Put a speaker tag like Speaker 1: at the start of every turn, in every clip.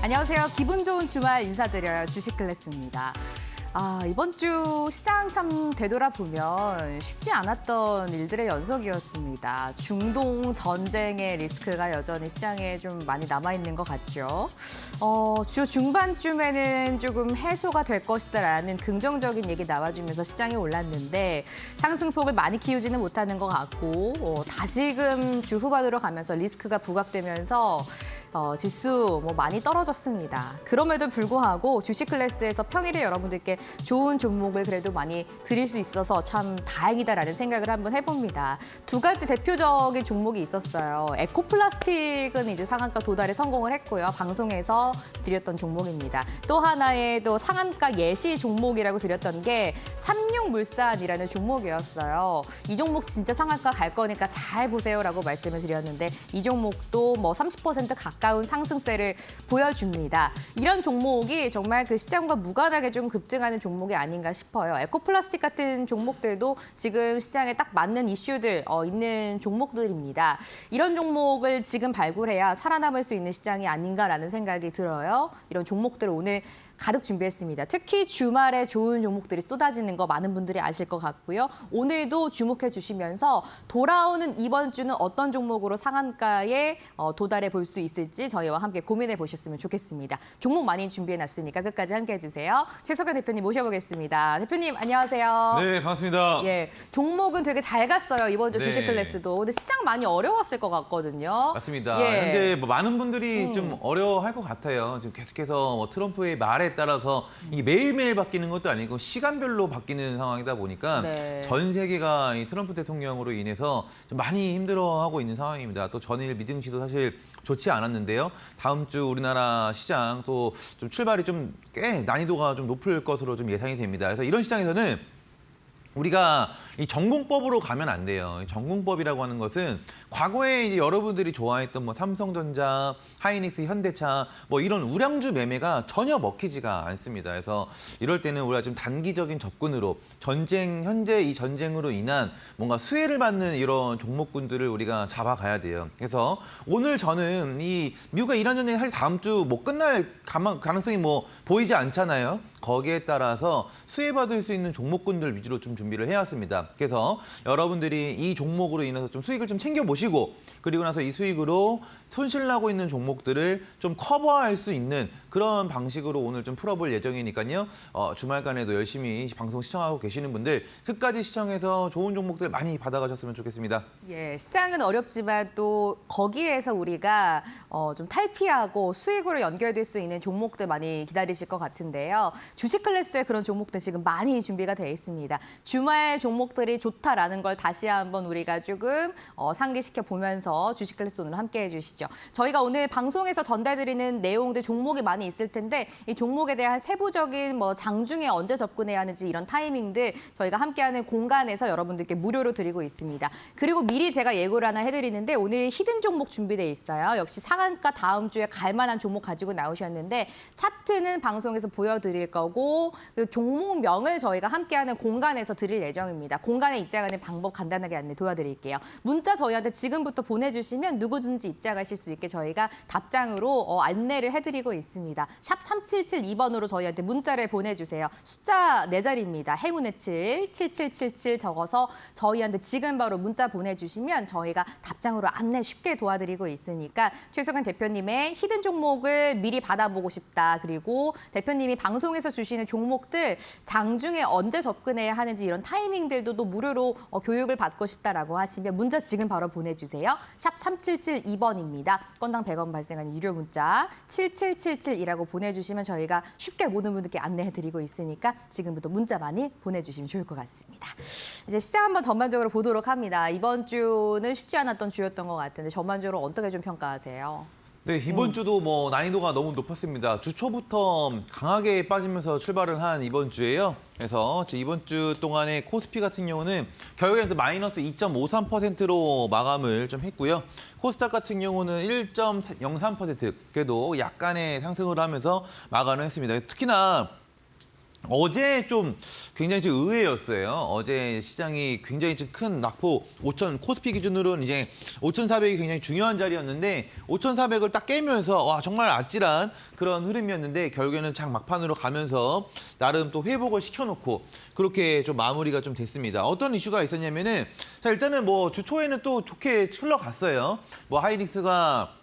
Speaker 1: 안녕하세요. 기분 좋은 주말 인사드려요. 주식클래스입니다. 이번 주 시장 참 되돌아보면 쉽지 않았던 일들의 연속이었습니다. 중동 전쟁의 리스크가 여전히 시장에 좀 많이 남아있는 것 같죠. 주 중반쯤에는 조금 해소가 될 것이다라는 긍정적인 얘기 나와주면서 시장이 올랐는데 상승폭을 많이 키우지는 못하는 것 같고 다시금 주 후반으로 가면서 리스크가 부각되면서 지수 많이 떨어졌습니다. 그럼에도 불구하고 주식 클래스에서 평일에 여러분들께 좋은 종목을 그래도 많이 드릴 수 있어서 참 다행이다라는 생각을 한번 해봅니다. 두 가지 대표적인 종목이 있었어요. 에코플라스틱은 이제 상한가 도달에 성공을 했고요. 방송에서 드렸던 종목입니다. 또 하나의 또 상한가 예시 종목이라고 드렸던 게 삼육물산이라는 종목이었어요. 이 종목 진짜 상한가 갈 거니까 잘 보세요라고 말씀을 드렸는데 이 종목도 30% 가까운 상승세를 보여줍니다. 이런 종목이 정말 그 시장과 무관하게 좀 급등하는 종목이 아닌가 싶어요. 에코플라스틱 같은 종목들도 지금 시장에 딱 맞는 이슈들 있는 종목들입니다. 이런 종목을 지금 발굴해야 살아남을 수 있는 시장이 아닌가라는 생각이 들어요. 이런 종목들을 오늘 가득 준비했습니다. 특히 주말에 좋은 종목들이 쏟아지는 거 많은 분들이 아실 것 같고요. 오늘도 주목해 주시면서 돌아오는 이번 주는 어떤 종목으로 상한가에 도달해 볼 수 있을지 저희와 함께 고민해 보셨으면 좋겠습니다. 종목 많이 준비해 놨으니까 끝까지 함께 해주세요. 최석현 대표님 모셔보겠습니다. 대표님 안녕하세요.
Speaker 2: 네, 반갑습니다.
Speaker 1: 예, 종목은 되게 잘 갔어요. 이번 주
Speaker 2: 네.
Speaker 1: 주식 클래스도. 근데 시장 많이 어려웠을 것 같거든요.
Speaker 2: 맞습니다.
Speaker 1: 예.
Speaker 2: 현재 많은 분들이 좀 어려워할 것 같아요. 지금 계속해서 트럼프의 말에 따라서 이게 매일매일 바뀌는 것도 아니고 시간별로 바뀌는 상황이다 보니까
Speaker 1: 네.
Speaker 2: 전 세계가 이 트럼프 대통령으로 인해서 좀 많이 힘들어하고 있는 상황입니다. 또 전일 미증시도 사실 좋지 않았는데요. 다음 주 우리나라 시장 또 좀 출발이 좀 꽤 난이도가 좀 높을 것으로 좀 예상이 됩니다. 그래서 이런 시장에서는 우리가 이 전공법으로 가면 안 돼요. 전공법이라고 하는 것은 과거에 이제 여러분들이 좋아했던 삼성전자, 하이닉스, 현대차 이런 우량주 매매가 전혀 먹히지가 않습니다. 그래서 이럴 때는 우리가 좀 단기적인 접근으로 현재 이 전쟁으로 인한 뭔가 수혜를 받는 이런 종목군들을 우리가 잡아가야 돼요. 그래서 오늘 저는 이 미국과 이란 전쟁이 사실 다음 주 못 끝날 가능성이 보이지 않잖아요. 거기에 따라서 수혜받을 수 있는 종목군들 위주로 좀 준비를 해왔습니다. 그래서 여러분들이 이 종목으로 인해서 좀 수익을 좀 챙겨보시고 그리고 나서 이 수익으로 손실나고 있는 종목들을 좀 커버할 수 있는 그런 방식으로 오늘 좀 풀어볼 예정이니까요. 주말간에도 열심히 방송 시청하고 계시는 분들 끝까지 시청해서 좋은 종목들 많이 받아가셨으면 좋겠습니다.
Speaker 1: 예, 시장은 어렵지만 또 거기에서 우리가 좀 탈피하고 수익으로 연결될 수 있는 종목들 많이 기다리실 것 같은데요. 주식 클래스에 그런 종목들 지금 많이 준비가 되어 있습니다. 주말 종목들이 좋다라는 걸 다시 한번 우리가 조금 상기시켜 보면서 주식 클래스 오늘 함께 해주시죠. 저희가 오늘 방송에서 전달드리는 내용들 종목이 많이 있을 텐데 이 종목에 대한 세부적인 장중에 언제 접근해야 하는지 이런 타이밍들 저희가 함께하는 공간에서 여러분들께 무료로 드리고 있습니다. 그리고 미리 제가 예고를 하나 해드리는데 오늘 히든 종목 준비돼 있어요. 역시 상한가 다음 주에 갈 만한 종목 가지고 나오셨는데 차트는 방송에서 보여드릴 거고 그 종목명을 저희가 함께하는 공간에서 드릴 예정입니다. 공간에 입장하는 방법 간단하게 안내 도와드릴게요. 문자 저희한테 지금부터 보내주시면 누구든지 입장하실 수 있게 저희가 답장으로 안내를 해드리고 있습니다. 샵 3772번으로 저희한테 문자를 보내주세요. 숫자 4자리입니다. 행운의 7, 7777 적어서 저희한테 지금 바로 문자 보내주시면 저희가 답장으로 안내 쉽게 도와드리고 있으니까 최석현 대표님의 히든 종목을 미리 받아보고 싶다. 그리고 대표님이 방송에서 주시는 종목들 장중에 언제 접근해야 하는지 이런 타이밍들도 또 무료로 교육을 받고 싶다라고 하시면 문자 지금 바로 보내주세요. 샵 3772번입니다. 건당 100원 발생하는 유료 문자 7777이라고 보내주시면 저희가 쉽게 모든 분들께 안내해드리고 있으니까 지금부터 문자 많이 보내주시면 좋을 것 같습니다. 이제 시장 한번 전반적으로 보도록 합니다. 이번 주는 쉽지 않았던 주였던 것 같은데 전반적으로 어떻게 좀 평가하세요?
Speaker 2: 네, 이번 주도 난이도가 너무 높았습니다. 주 초부터 강하게 빠지면서 출발을 한 이번 주예요. 그래서 이번 주 동안에 코스피 같은 경우는 결국에는 마이너스 2.53%로 마감을 좀 했고요. 코스닥 같은 경우는 1.03% 그래도 약간의 상승을 하면서 마감을 했습니다. 특히나 어제 좀 굉장히 좀 의외였어요. 어제 시장이 굉장히 좀 큰 낙폭 5천 코스피 기준으로는 이제 5,400이 굉장히 중요한 자리였는데 5,400을 딱 깨면서 와 정말 아찔한 그런 흐름이었는데 결국에는 장 막판으로 가면서 나름 또 회복을 시켜놓고 그렇게 좀 마무리가 좀 됐습니다. 어떤 이슈가 있었냐면은 자 일단은 뭐 주 초에는 또 좋게 흘러갔어요. 뭐 하이닉스가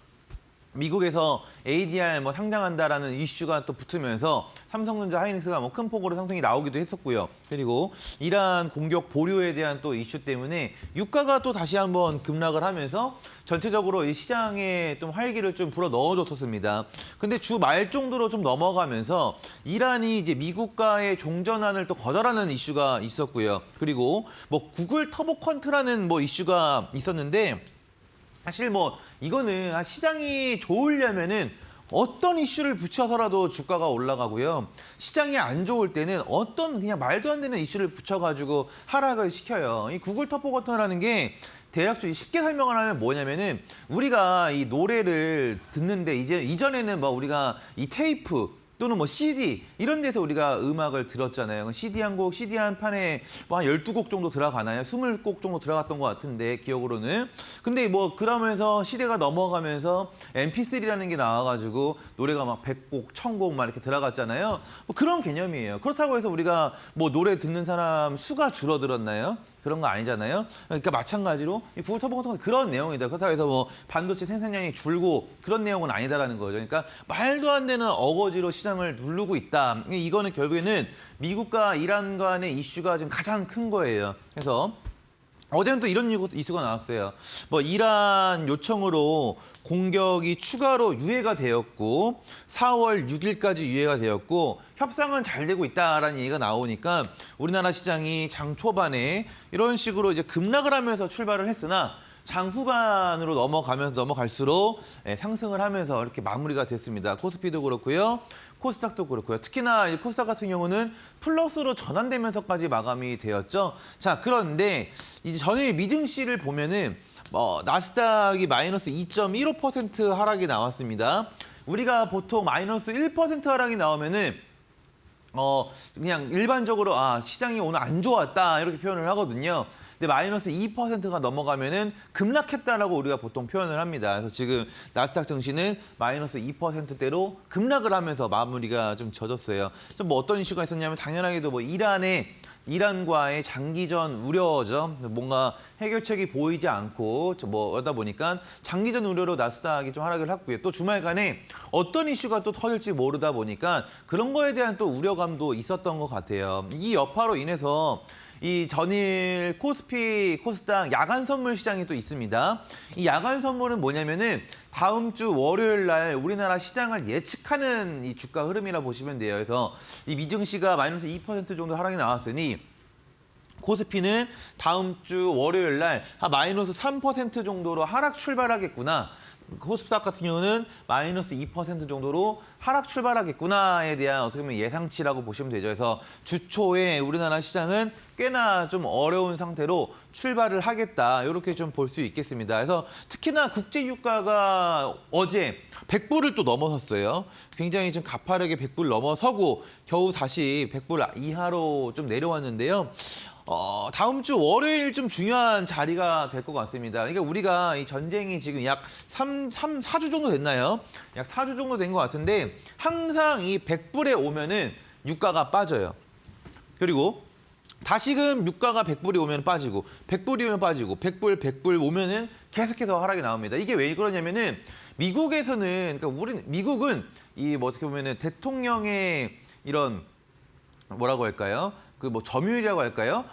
Speaker 2: 미국에서 ADR 뭐 상장한다라는 이슈가 또 붙으면서 삼성전자 하이닉스가 뭐 큰 폭으로 상승이 나오기도 했었고요. 그리고 이란 공격 보류에 대한 또 이슈 때문에 유가가 또 다시 한번 급락을 하면서 전체적으로 이 시장에 좀 활기를 좀 불어 넣어줬었습니다. 근데 주 말 정도로 좀 넘어가면서 이란이 이제 미국과의 종전환을 또 거절하는 이슈가 있었고요. 그리고 뭐 구글 터보 퀀트라는 뭐 이슈가 있었는데 사실 뭐 이거는 시장이 좋으려면은 어떤 이슈를 붙여서라도 주가가 올라가고요. 시장이 안 좋을 때는 어떤 그냥 말도 안 되는 이슈를 붙여가지고 하락을 시켜요. 이 구글 터보 버튼이라는 게 대략적으로 쉽게 설명을 하면 뭐냐면은 우리가 이 노래를 듣는데 이제 이전에는 뭐 우리가 이 테이프 또는 뭐 CD 이런 데서 우리가 음악을 들었잖아요. CD 한 곡, CD 한 판에 뭐 한 12곡 정도 들어가나요? 20곡 정도 들어갔던 것 같은데 기억으로는. 근데 뭐 그러면서 시대가 넘어가면서 MP3라는 게 나와가지고 노래가 막 100곡, 1000곡 막 이렇게 들어갔잖아요. 뭐 그런 개념이에요. 그렇다고 해서 우리가 뭐 노래 듣는 사람 수가 줄어들었나요? 그런 거 아니잖아요. 그러니까 마찬가지로 이 구글 터보 같은 건 그런 내용이다. 그렇다고 해서 뭐 반도체 생산량이 줄고 그런 내용은 아니다라는 거죠. 그러니까 말도 안 되는 어거지로 시장을 누르고 있다. 이거는 결국에는 미국과 이란 간의 이슈가 지금 가장 큰 거예요. 그래서 어제는 또 이런 이슈가 나왔어요. 뭐 이란 요청으로 공격이 추가로 유예가 되었고 4월 6일까지 유예가 되었고 협상은 잘 되고 있다라는 얘기가 나오니까 우리나라 시장이 장 초반에 이런 식으로 이제 급락을 하면서 출발을 했으나 장 후반으로 넘어갈수록 상승을 하면서 이렇게 마무리가 됐습니다. 코스피도 그렇고요. 코스닥도 그렇고요. 특히나 이 코스닥 같은 경우는 플러스로 전환되면서까지 마감이 되었죠. 자, 그런데 이제 전일 미증시를 보면은 나스닥이 마이너스 2.15% 하락이 나왔습니다. 우리가 보통 마이너스 1% 하락이 나오면은 그냥 일반적으로 시장이 오늘 안 좋았다 이렇게 표현을 하거든요. 근데 마이너스 2%가 넘어가면은 급락했다라고 우리가 보통 표현을 합니다. 그래서 지금 나스닥 증시는 마이너스 2%대로 급락을 하면서 마무리가 좀 젖었어요. 좀 뭐 어떤 이슈가 있었냐면 당연하게도 뭐 이란과의 장기전 우려죠. 뭔가 해결책이 보이지 않고 그러다 보니까 장기전 우려로 나스닥이 좀 하락을 했고요. 또 주말간에 어떤 이슈가 또 터질지 모르다 보니까 그런 거에 대한 또 우려감도 있었던 것 같아요. 이 여파로 인해서 이 전일 코스피, 코스닥 야간 선물 시장이 또 있습니다. 이 야간 선물은 뭐냐면은 다음 주 월요일 날 우리나라 시장을 예측하는 이 주가 흐름이라 보시면 돼요. 그래서 이 미증시가 마이너스 2% 정도 하락이 나왔으니 코스피는 다음 주 월요일 날 마이너스 3% 정도로 하락 출발하겠구나. 코스닥 같은 경우는 마이너스 2% 정도로 하락 출발하겠구나에 대한 어떻게 보면 예상치라고 보시면 되죠. 그래서 주 초에 우리나라 시장은 꽤나 좀 어려운 상태로 출발을 하겠다. 이렇게 좀 볼 수 있겠습니다. 그래서 특히나 국제 유가가 어제 100불을 또 넘어섰어요. 굉장히 좀 가파르게 100불 넘어서고 겨우 다시 100불 이하로 좀 내려왔는데요. 다음 주 월요일 좀 중요한 자리가 될 것 같습니다. 그러니까 우리가 이 전쟁이 지금 약 4주 정도 됐나요? 약 4주 정도 된 것 같은데 항상 이 100불에 오면은 유가가 빠져요. 그리고 다시금 유가가 100불이 오면 빠지고 100불이 오면 빠지고 100불 오면은 계속해서 하락이 나옵니다. 이게 왜 그러냐면은 미국에서는 그러니까 미국은 이 뭐 어떻게 보면은 대통령의 이런 뭐라고 할까요? 그 뭐 점유율이라고 할까요?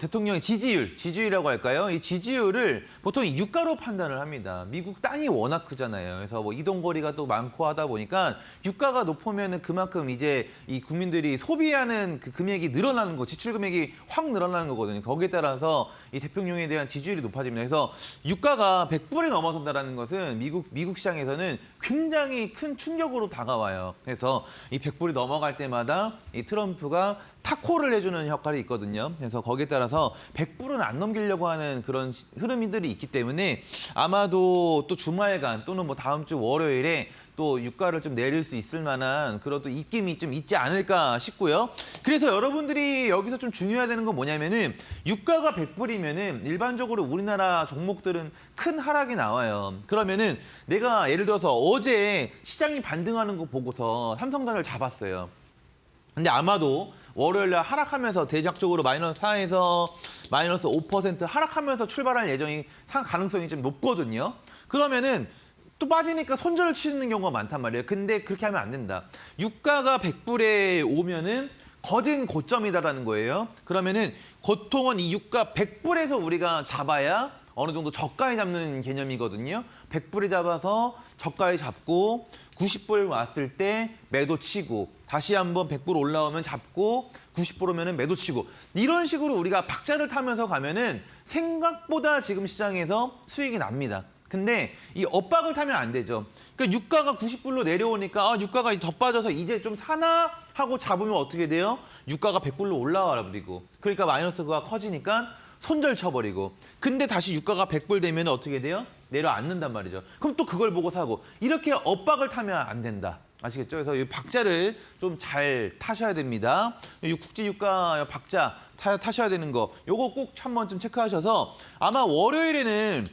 Speaker 2: 대통령의 지지율이라고 할까요? 이 지지율을 보통 유가로 판단을 합니다. 미국 땅이 워낙 크잖아요. 그래서 뭐 이동거리가 또 많고 하다 보니까 유가가 높으면은 그만큼 이제 이 국민들이 소비하는 그 금액이 늘어나는 거, 지출 금액이 확 늘어나는 거거든요. 거기에 따라서 이 대통령에 대한 지지율이 높아집니다. 그래서 유가가 100불이 넘어선다라는 것은 미국 시장에서는 굉장히 큰 충격으로 다가와요. 그래서 이 100불이 넘어갈 때마다 이 트럼프가 타코를 해주는 역할이 있거든요. 그래서 거기에 따라서 100불은 안 넘기려고 하는 그런 흐름들이 있기 때문에 아마도 또 주말간 또는 뭐 다음 주 월요일에 또 유가를 좀 내릴 수 있을 만한 그런 또 입김이 좀 있지 않을까 싶고요. 그래서 여러분들이 여기서 좀 중요해야 되는 건 뭐냐면은 유가가 100불이면은 일반적으로 우리나라 종목들은 큰 하락이 나와요. 그러면은 내가 예를 들어서 어제 시장이 반등하는 거 보고서 삼성전자를 잡았어요. 근데 아마도 월요일날 하락하면서 대략적으로 마이너스 4에서 마이너스 5% 하락하면서 출발할 예정이 가능성이 좀 높거든요. 그러면은 또 빠지니까 손절을 치는 경우가 많단 말이에요. 근데 그렇게 하면 안 된다. 유가가 100불에 오면은 거진 고점이다라는 거예요. 그러면은 보통은 이 유가 100불에서 우리가 잡아야 어느 정도 저가에 잡는 개념이거든요. 100불에 잡아서 저가에 잡고 90불 왔을 때 매도 치고 다시 한번 100불 올라오면 잡고 90불 오면은 매도 치고 이런 식으로 우리가 박자를 타면서 가면은 생각보다 지금 시장에서 수익이 납니다. 근데 이 엇박을 타면 안 되죠. 그러니까 유가가 90불로 내려오니까 유가가 더 빠져서 이제 좀 사나 하고 잡으면 어떻게 돼요? 유가가 100불로 올라와 버리고 그러니까 마이너스가 커지니까 손절 쳐버리고 근데 다시 유가가 100불 되면 어떻게 돼요? 내려앉는단 말이죠. 그럼 또 그걸 보고 사고 이렇게 엇박을 타면 안 된다. 아시겠죠? 그래서 이 박자를 좀 잘 타셔야 됩니다. 이 국제 유가 박자 타셔야 되는 거 요거 꼭 한번 좀 체크하셔서 아마 월요일에는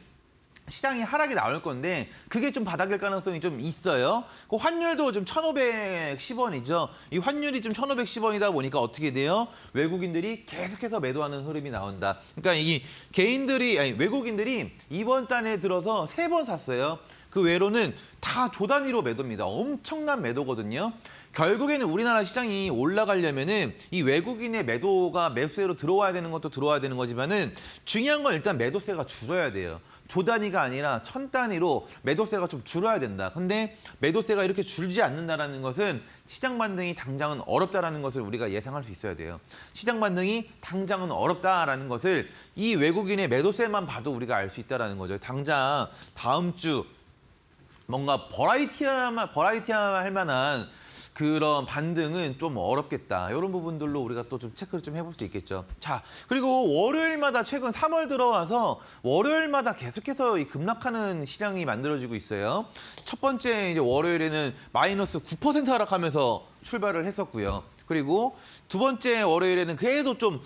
Speaker 2: 시장이 하락이 나올 건데 그게 좀 바닥일 가능성이 좀 있어요. 그 환율도 좀 1,510원이죠. 이 환율이 좀 1,510원이다 보니까 어떻게 돼요? 외국인들이 계속해서 매도하는 흐름이 나온다. 그러니까 이 외국인들이 이번 달에 들어서 3번 샀어요. 그 외로는 다 조 단위로 매도입니다. 엄청난 매도거든요. 결국에는 우리나라 시장이 올라가려면은 이 외국인의 매도가 매수세로 들어와야 되는 것도 들어와야 되는 거지만은 중요한 건 일단 매도세가 줄어야 돼요. 조 단위가 아니라 천 단위로 매도세가 좀 줄어야 된다. 근데 매도세가 이렇게 줄지 않는다라는 것은 시장 반등이 당장은 어렵다라는 것을 우리가 예상할 수 있어야 돼요. 시장 반등이 당장은 어렵다라는 것을 이 외국인의 매도세만 봐도 우리가 알 수 있다라는 거죠. 당장 다음 주 뭔가 버라이티할 만한 그런 반등은 좀 어렵겠다. 이런 부분들로 우리가 또 좀 체크를 좀 해볼 수 있겠죠. 자, 그리고 월요일마다 최근 3월 들어와서 월요일마다 계속해서 이 급락하는 시장이 만들어지고 있어요. 첫 번째 이제 월요일에는 마이너스 9% 하락하면서 출발을 했었고요. 그리고 두 번째 월요일에는 그래도 좀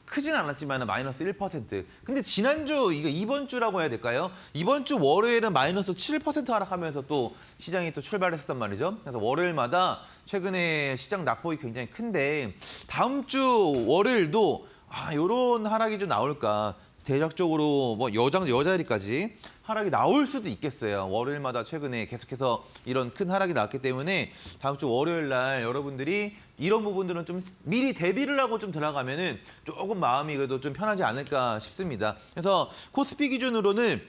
Speaker 2: 크진 않았지만 마이너스 1%. 근데 지난주, 이번 주라고 해야 될까요? 이번 주 월요일은 마이너스 7% 하락하면서 또 시장이 또 출발했었단 말이죠. 그래서 월요일마다 최근에 시장 낙폭이 굉장히 큰데 다음 주 월요일도 이런 하락이 좀 나올까. 대략적으로 뭐 여자리까지 하락이 나올 수도 있겠어요. 월요일마다 최근에 계속해서 이런 큰 하락이 나왔기 때문에 다음 주 월요일 날 여러분들이 이런 부분들은 좀 미리 대비를 하고 좀 들어가면은 조금 마음이 그래도 좀 편하지 않을까 싶습니다. 그래서 코스피 기준으로는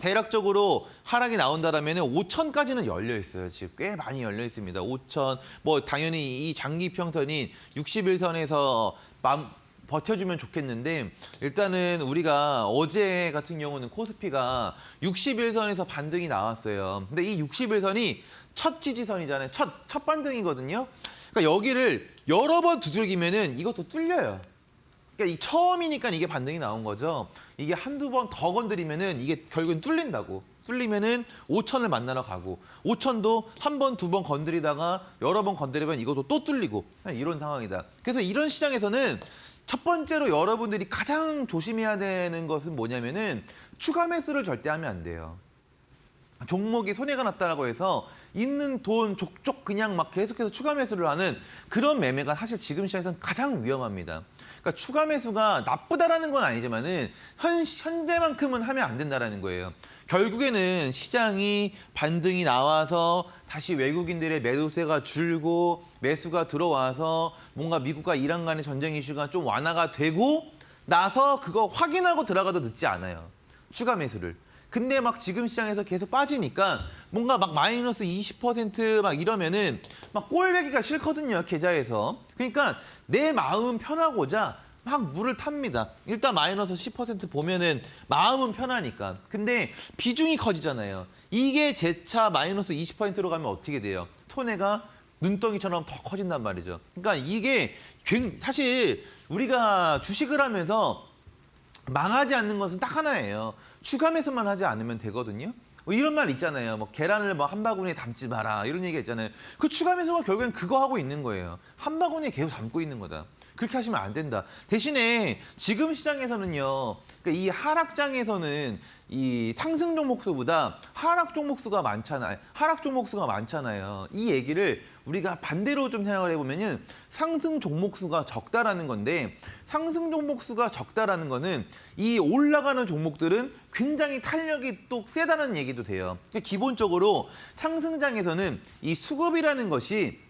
Speaker 2: 대략적으로 하락이 나온다라면 5천까지는 열려 있어요. 지금 꽤 많이 열려 있습니다. 5천, 뭐 당연히 이 장기 평선인 61선에서 버텨주면 좋겠는데 일단은 우리가 어제 같은 경우는 코스피가 61선에서 반등이 나왔어요. 근데 이 61선이 첫 지지선이잖아요. 첫 반등이거든요. 그러니까 여기를 여러 번 두들기면은 이것도 뚫려요. 그러니까 이 처음이니까 이게 반등이 나온 거죠. 이게 한두 번 더 건드리면은 이게 결국은 뚫린다고. 뚫리면은 5천을 만나러 가고 5천도 한 번, 두 번 건드리다가 여러 번 건드리면 이것도 또 뚫리고 이런 상황이다. 그래서 이런 시장에서는 첫 번째로 여러분들이 가장 조심해야 되는 것은 뭐냐면은 추가 매수를 절대 하면 안 돼요. 종목이 손해가 났다라고 해서 있는 돈 족족 그냥 막 계속해서 추가 매수를 하는 그런 매매가 사실 지금 시장에서는 가장 위험합니다. 그러니까 추가 매수가 나쁘다라는 건 아니지만은 현재만큼은 하면 안 된다라는 거예요. 결국에는 시장이 반등이 나와서 다시 외국인들의 매도세가 줄고 매수가 들어와서 뭔가 미국과 이란 간의 전쟁 이슈가 좀 완화가 되고 나서 그거 확인하고 들어가도 늦지 않아요. 추가 매수를. 근데 막 지금 시장에서 계속 빠지니까 뭔가 막 마이너스 20%막 이러면은 막 꼴배기가 싫거든요, 계좌에서. 그러니까 내 마음 편하고자 막 물을 탑니다. 일단 마이너스 10% 보면은 마음은 편하니까. 근데 비중이 커지잖아요. 이게 재차 마이너스 20%로 가면 어떻게 돼요? 손해가 눈덩이처럼 더 커진단 말이죠. 그러니까 이게 사실 우리가 주식을 하면서 망하지 않는 것은 딱 하나예요. 추가 매수만 하지 않으면 되거든요. 뭐 이런 말 있잖아요. 뭐 계란을 뭐 한 바구니에 담지 마라 이런 얘기가 있잖아요. 그 추가 매수가 결국엔 그거 하고 있는 거예요. 한 바구니에 계속 담고 있는 거다. 그렇게 하시면 안 된다. 대신에 지금 시장에서는요. 그러니까 이 하락장에서는 이 상승 종목수보다 하락 종목수가 많잖아요. 하락 종목수가 많잖아요. 이 얘기를 우리가 반대로 좀 생각을 해보면은 상승 종목수가 적다라는 건데 상승 종목수가 적다라는 거는 이 올라가는 종목들은 굉장히 탄력이 또 세다는 얘기도 돼요. 그러니까 기본적으로 상승장에서는 이 수급이라는 것이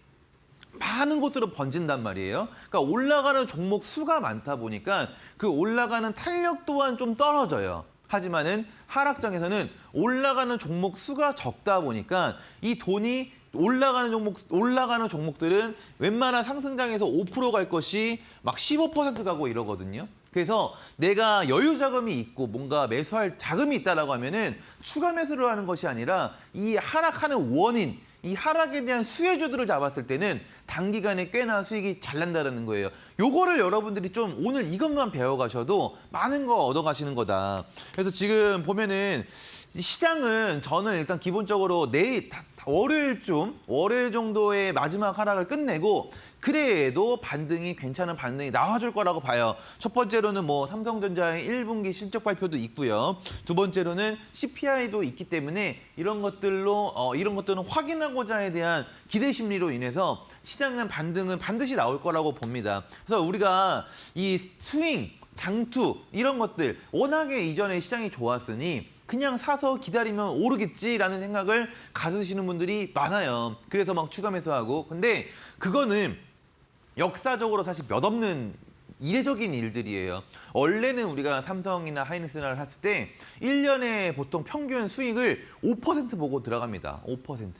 Speaker 2: 많은 곳으로 번진단 말이에요. 그러니까 올라가는 종목 수가 많다 보니까 그 올라가는 탄력 또한 좀 떨어져요. 하지만은 하락장에서는 올라가는 종목 수가 적다 보니까 이 돈이 올라가는 종목들은 웬만한 상승장에서 5% 갈 것이 막 15% 가고 이러거든요. 그래서 내가 여유 자금이 있고 뭔가 매수할 자금이 있다라고 하면은 추가 매수를 하는 것이 아니라 이 하락하는 원인, 이 하락에 대한 수혜주들을 잡았을 때는 단기간에 꽤나 수익이 잘 난다는 거예요. 요거를 여러분들이 좀 오늘 이것만 배워가셔도 많은 거 얻어가시는 거다. 그래서 지금 보면은 시장은 저는 일단 기본적으로 내일 월요일 정도의 마지막 하락을 끝내고 그래도 괜찮은 반등이 나와줄 거라고 봐요. 첫 번째로는 뭐 삼성전자의 1분기 실적 발표도 있고요. 두 번째로는 CPI도 있기 때문에 이런 것들은 확인하고자에 대한 기대 심리로 인해서 시장은 반등은 반드시 나올 거라고 봅니다. 그래서 우리가 이 스윙, 장투 이런 것들 워낙에 이전에 시장이 좋았으니 그냥 사서 기다리면 오르겠지라는 생각을 가지시는 분들이 많아요. 그래서 막 추가 매수하고. 근데 그거는 역사적으로 사실 몇 없는 이례적인 일들이에요. 원래는 우리가 삼성이나 하이닉스를 했을 때 1년에 보통 평균 수익을 5% 보고 들어갑니다. 5%.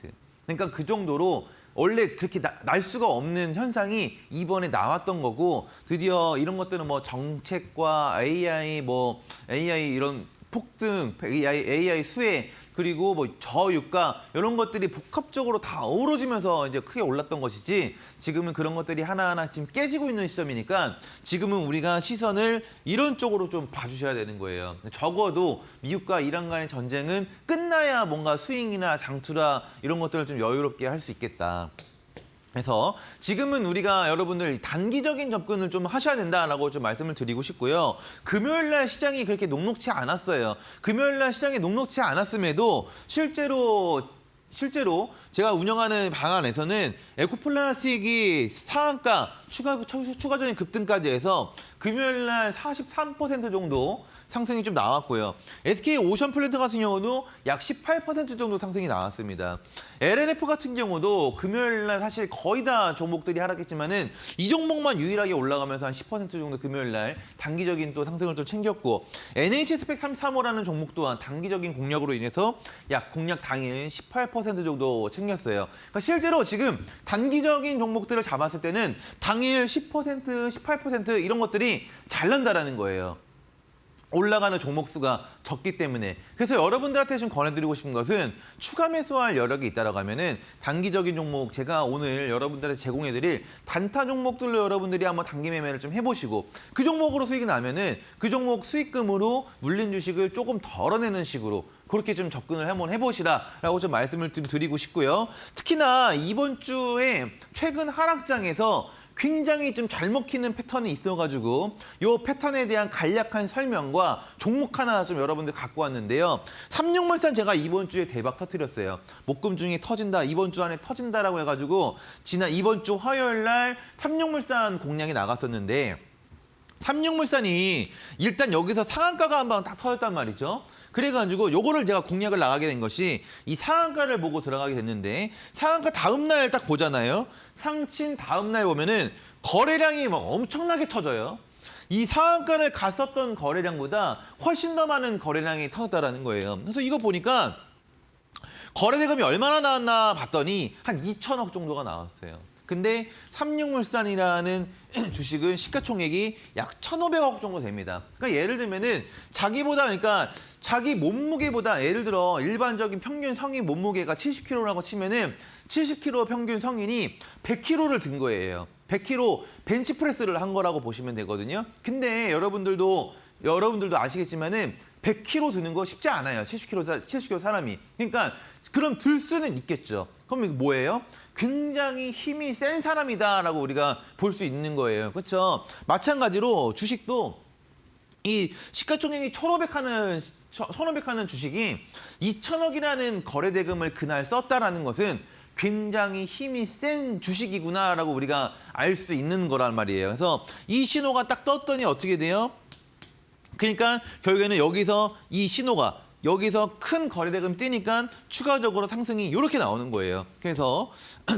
Speaker 2: 그러니까 그 정도로 원래 그렇게 날 수가 없는 현상이 이번에 나왔던 거고 드디어 이런 것들은 뭐 정책과 AI 이런 폭등, AI 수혜, 그리고 뭐 저유가 이런 것들이 복합적으로 다 어우러지면서 이제 크게 올랐던 것이지 지금은 그런 것들이 하나하나 지금 깨지고 있는 시점이니까 지금은 우리가 시선을 이런 쪽으로 좀 봐주셔야 되는 거예요. 적어도 미국과 이란 간의 전쟁은 끝나야 뭔가 스윙이나 장투라 이런 것들을 좀 여유롭게 할 수 있겠다. 그래서 지금은 우리가 여러분들 단기적인 접근을 좀 하셔야 된다라고 좀 말씀을 드리고 싶고요. 금요일 날 시장이 그렇게 녹록치 않았어요. 금요일 날 시장이 녹록치 않았음에도 실제로 제가 운영하는 방안에서는 에코플라스틱이 상한가 추가적인 급등까지 해서 금요일 날 43% 정도 상승이 좀 나왔고요. SK 오션플랜트 같은 경우도 약 18% 정도 상승이 나왔습니다. LNF 같은 경우도 금요일 날 사실 거의 다 종목들이 하락했지만은 이 종목만 유일하게 올라가면서 한 10% 정도 금요일 날 단기적인 또 상승을 또 챙겼고 NH스펙 335라는 종목 또한 단기적인 공략으로 인해서 약 공략 당일 18% 정도 챙겼어요. 그러니까 실제로 지금 단기적인 종목들을 잡았을 때는 당일 10%, 18% 이런 것들이 잘 난다라는 거예요. 올라가는 종목 수가 적기 때문에. 그래서 여러분들한테 좀 권해드리고 싶은 것은 추가 매수할 여력이 있다라고 하면은 단기적인 종목 제가 오늘 여러분들한테 제공해드릴 단타 종목들로 여러분들이 한번 단기 매매를 좀 해보시고 그 종목으로 수익이 나면은 그 종목 수익금으로 물린 주식을 조금 덜어내는 식으로 그렇게 좀 접근을 한번 해보시라라고 좀 말씀을 좀 드리고 싶고요. 특히나 이번 주에 최근 하락장에서 굉장히 좀 잘 먹히는 패턴이 있어가지고 이 패턴에 대한 간략한 설명과 종목 하나 좀 여러분들 갖고 왔는데요. 삼육물산 제가 이번 주에 대박 터뜨렸어요. 목금 중에 터진다, 이번 주 안에 터진다라고 해가지고 이번 주 화요일 날 삼육물산 공략이 나갔었는데 삼육물산이 일단 여기서 상한가가 한번 딱 터졌단 말이죠. 그래가지고 요거를 제가 공략을 나가게 된 것이 이 상한가를 보고 들어가게 됐는데 상한가 다음 날 딱 보잖아요. 상친 다음 날 보면은 거래량이 막 엄청나게 터져요. 이 상한가를 갔었던 거래량보다 훨씬 더 많은 거래량이 터졌다라는 거예요. 그래서 이거 보니까 거래대금이 얼마나 나왔나 봤더니 한 2천억 정도가 나왔어요. 근데 삼육물산이라는 주식은 시가총액이 약 1,500억 정도 됩니다. 그러니까 예를 들면은 자기보다 그러니까 자기 몸무게보다 예를 들어 일반적인 평균 성인 몸무게가 70kg라고 치면은 70kg 평균 성인이 100kg를 든 거예요. 100kg 벤치프레스를 한 거라고 보시면 되거든요. 근데 여러분들도 아시겠지만은 100kg 드는 거 쉽지 않아요. 70kg 사람이. 그러니까 그럼 들 수는 있겠죠. 그럼 이게 뭐예요? 굉장히 힘이 센 사람이다라고 우리가 볼 수 있는 거예요. 그렇죠? 마찬가지로 주식도 이 시가총액이 1,500 하는 주식이 2,000억이라는 거래 대금을 그날 썼다라는 것은 굉장히 힘이 센 주식이구나라고 우리가 알 수 있는 거란 말이에요. 그래서 이 신호가 딱 떴더니 어떻게 돼요? 그러니까 결국에는 여기서 큰 거래대금 뜨니까 추가적으로 상승이 이렇게 나오는 거예요. 그래서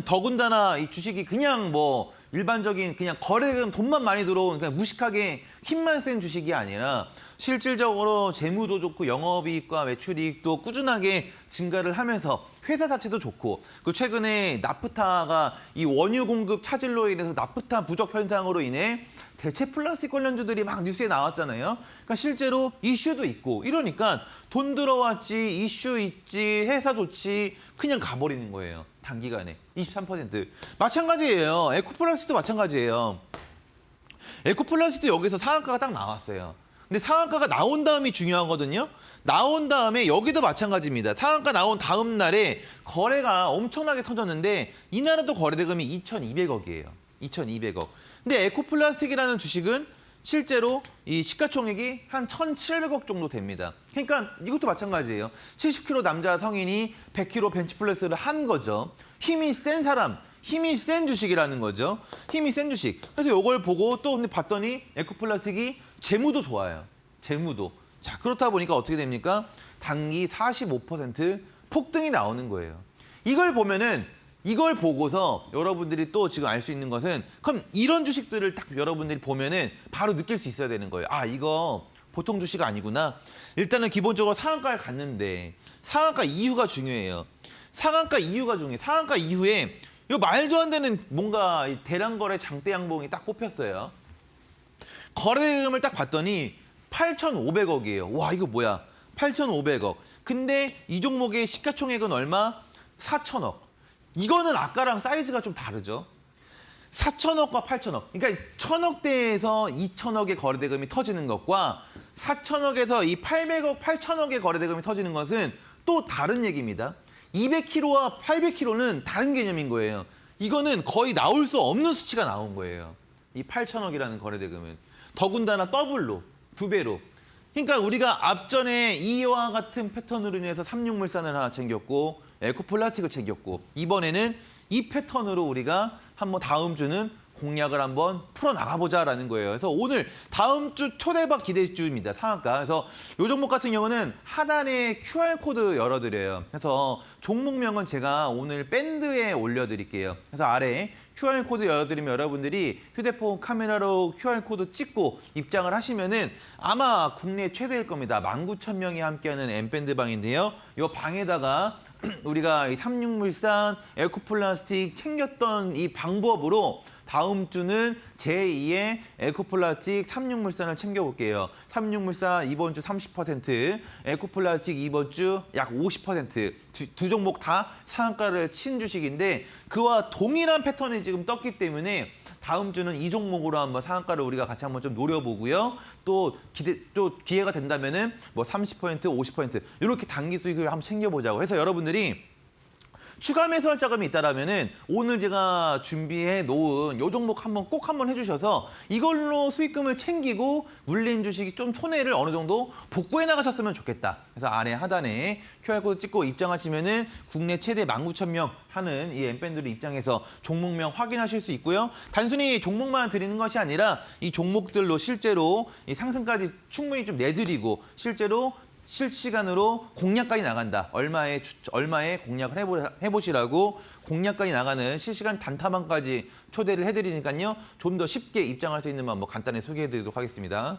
Speaker 2: 더군다나 이 주식이 그냥 뭐 일반적인 그냥 거래대금 돈만 많이 들어온 그냥 무식하게 힘만 센 주식이 아니라 실질적으로 재무도 좋고 영업이익과 매출이익도 꾸준하게 증가를 하면서 회사 자체도 좋고 그 최근에 나프타가 이 원유 공급 차질로 인해서 나프타 부족 현상으로 인해 대체 플라스틱 관련주들이 막 뉴스에 나왔잖아요. 그러니까 실제로 이슈도 있고 이러니까 돈 들어왔지, 이슈 있지, 회사 좋지 그냥 가버리는 거예요. 단기간에 23%. 마찬가지예요. 에코플라스틱도 마찬가지예요. 에코플라스틱도 여기서 상한가가 딱 나왔어요. 근데 상한가가 나온 다음이 중요하거든요. 나온 다음에 여기도 마찬가지입니다. 상한가 나온 다음 날에 거래가 엄청나게 터졌는데 이날은 또 거래 대금이 2,200억이에요. 2,200억. 근데 에코플라스틱이라는 주식은 실제로 이 시가총액이 한 1,700억 정도 됩니다. 그러니까 이것도 마찬가지예요. 70kg 남자 성인이 100kg 벤치프레스를 한 거죠. 힘이 센 사람, 힘이 센 주식이라는 거죠. 힘이 센 주식. 그래서 이걸 보고 또 근데 봤더니 에코플라스틱이 재무도 좋아요. 재무도. 자, 그렇다 보니까 어떻게 됩니까? 단기 45% 폭등이 나오는 거예요. 이걸 보고서 여러분들이 또 지금 알 수 있는 것은 그럼 이런 주식들을 딱 여러분들이 보면은 바로 느낄 수 있어야 되는 거예요. 아, 이거 보통 주식 아니구나. 일단은 기본적으로 상한가를 갔는데 상한가 이유가 중요해요. 상한가 이후에 이거 말도 안 되는 뭔가 대량거래 장대 양봉이 딱 뽑혔어요. 거래대금을 딱 봤더니 8,500억이에요. 와, 이거 뭐야? 8,500억. 근데 이 종목의 시가총액은 얼마? 4천억. 이거는 아까랑 사이즈가 좀 다르죠. 4천억과 8천억. 그러니까 1,000억대에서 2천억의 거래대금이 터지는 것과 4천억에서 이 800억, 8천억의 거래대금이 터지는 것은 또 다른 얘기입니다. 200kg와 800kg는 다른 개념인 거예요. 이거는 거의 나올 수 없는 수치가 나온 거예요. 이 8천억이라는 거래대금은. 더군다나 더블로, 2배로. 그러니까 우리가 앞전에 이와 같은 패턴으로 인해서 삼육물산을 하나 챙겼고 에코플라스틱을 챙겼고 이번에는 이 패턴으로 우리가 한번 다음 주는 공략을 한번 풀어나가보자라는 거예요. 그래서 오늘 다음 주 초대박 기대주입니다. 상한가. 그래서 이 종목 같은 경우는 하단에 QR코드 열어드려요. 그래서 종목명은 제가 오늘 밴드에 올려드릴게요. 그래서 아래에 QR코드 열어드리면 여러분들이 휴대폰 카메라로 QR코드 찍고 입장을 하시면은 아마 국내 최대일 겁니다. 19,000명이 함께하는 M밴드방인데요. 이 방에다가 우리가 이 삼육물산, 에코플라스틱 챙겼던 이 방법으로 다음 주는 제2의 에코플라스틱 삼육물산을 챙겨볼게요. 삼육물산 이번 주 30%, 에코플라스틱 이번 주 약 50%. 두 종목 다 상한가를 친 주식인데 그와 동일한 패턴이 지금 떴기 때문에 다음 주는 이 종목으로 한번 상한가를 우리가 같이 한번 좀 노려보고요. 또 기회가 된다면은 뭐 30%, 50% 이렇게 단기 수익을 한번 챙겨보자고 해서 여러분들이 추가 매수할 자금이 있다라면은 오늘 제가 준비해 놓은 요 종목 꼭 한번 해주셔서 이걸로 수익금을 챙기고 물린 주식이 좀 손해를 어느 정도 복구해 나가셨으면 좋겠다. 그래서 아래 하단에 QR코드 찍고 입장하시면은 국내 최대 19,000명 하는 이 M밴드로 입장해서 종목명 확인하실 수 있고요. 단순히 종목만 드리는 것이 아니라 이 종목들로 실제로 이 상승까지 충분히 좀 내드리고 실제로 실시간으로 공략까지 나간다. 얼마에 공략을 해보시라고 공략까지 나가는 실시간 단타방까지 초대를 해드리니까요. 좀 더 쉽게 입장할 수 있는 방법 간단히 소개해드리도록 하겠습니다.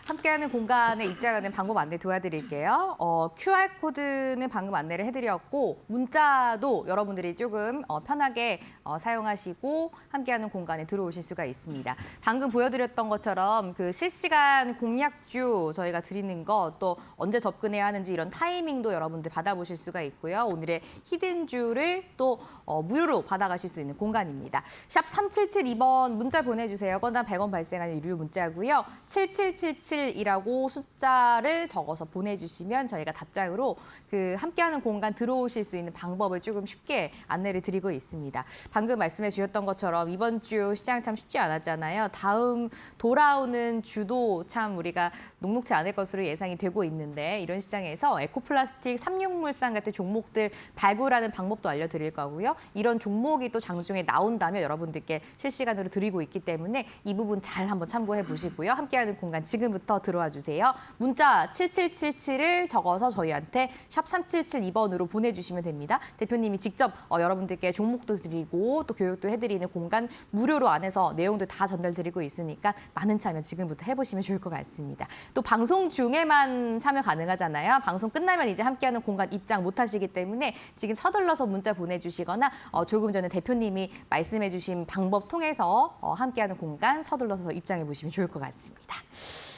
Speaker 1: 함께하는 공간에 입장하는 방법 안내 도와드릴게요. QR코드는 방금 안내를 해드렸고 문자도 여러분들이 조금 편하게 사용하시고 함께하는 공간에 들어오실 수가 있습니다. 방금 보여드렸던 것처럼 그 실시간 공약주 저희가 드리는 거 또 언제 접근해야 하는지 이런 타이밍도 여러분들 받아보실 수가 있고요. 오늘의 히든주를 또 무료로 받아가실 수 있는 공간입니다. 샵 3772번 문자 보내주세요. 건당 100원 발생하는 유료 문자고요. 7777이라고 숫자를 적어서 보내주시면 저희가 답장으로 그 함께하는 공간 들어오실 수 있는 방법을 조금 쉽게 안내를 드리고 있습니다. 방금 말씀해 주셨던 것처럼 이번 주 시장 참 쉽지 않았잖아요. 다음 돌아오는 주도 참 우리가 녹록지 않을 것으로 예상이 되고 있는데 이런 시장에서 에코플라스틱, 삼육물산 같은 종목들 발굴하는 방법도 알려드릴 거고요. 이런 종목이 또 장중에 나온다면 여러분들께 실시간으로 드리고 있기 때문에 이 부분 잘 한번 참고해 보시고요. 함께하는 공간 지금부터 들어와 주세요. 문자 7777을 적어서 저희한테 샵 3772번으로 보내주시면 됩니다. 대표님이 직접 여러분들께 종목도 드리고 또 교육도 해드리는 공간 무료로 안에서 내용들 다 전달드리고 있으니까 많은 참여 지금부터 해보시면 좋을 것 같습니다. 또 방송 중에만 참여 가능하잖아요. 방송 끝나면 이제 함께하는 공간 입장 못하시기 때문에 지금 서둘러서 문자 보내주시거나 조금 전에 대표님이 말씀해주신 방법 통해서 함께하는 공간 서둘러서 입장해 보시면 좋을 것 같습니다.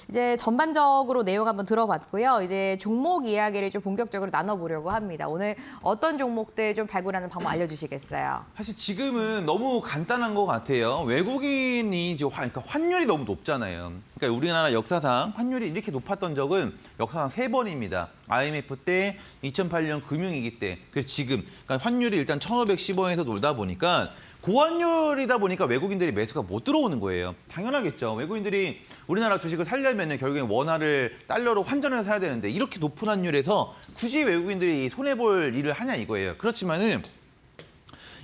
Speaker 1: 이제 전반적으로 내용 한번 들어봤고요. 이제 종목 이야기를 좀 본격적으로 나눠보려고 합니다. 오늘 어떤 종목들 좀 발굴하는 방법 알려주시겠어요?
Speaker 2: 사실 지금은 너무 간단한 것 같아요. 외국인이 이제 그러니까 환율이 너무 높잖아요. 그러니까 우리나라 역사상 환율이 이렇게 높았던 적은 역사상 3번입니다. IMF 때, 2008년 금융위기 때, 그래서 지금 그러니까 환율이 일단 1,510원에서 놀다 보니까 고환율이다 보니까 외국인들이 매수가 못 들어오는 거예요. 당연하겠죠. 외국인들이 우리나라 주식을 살려면 결국엔 원화를 달러로 환전해서 사야 되는데 이렇게 높은 환율에서 굳이 외국인들이 손해볼 일을 하냐 이거예요. 그렇지만은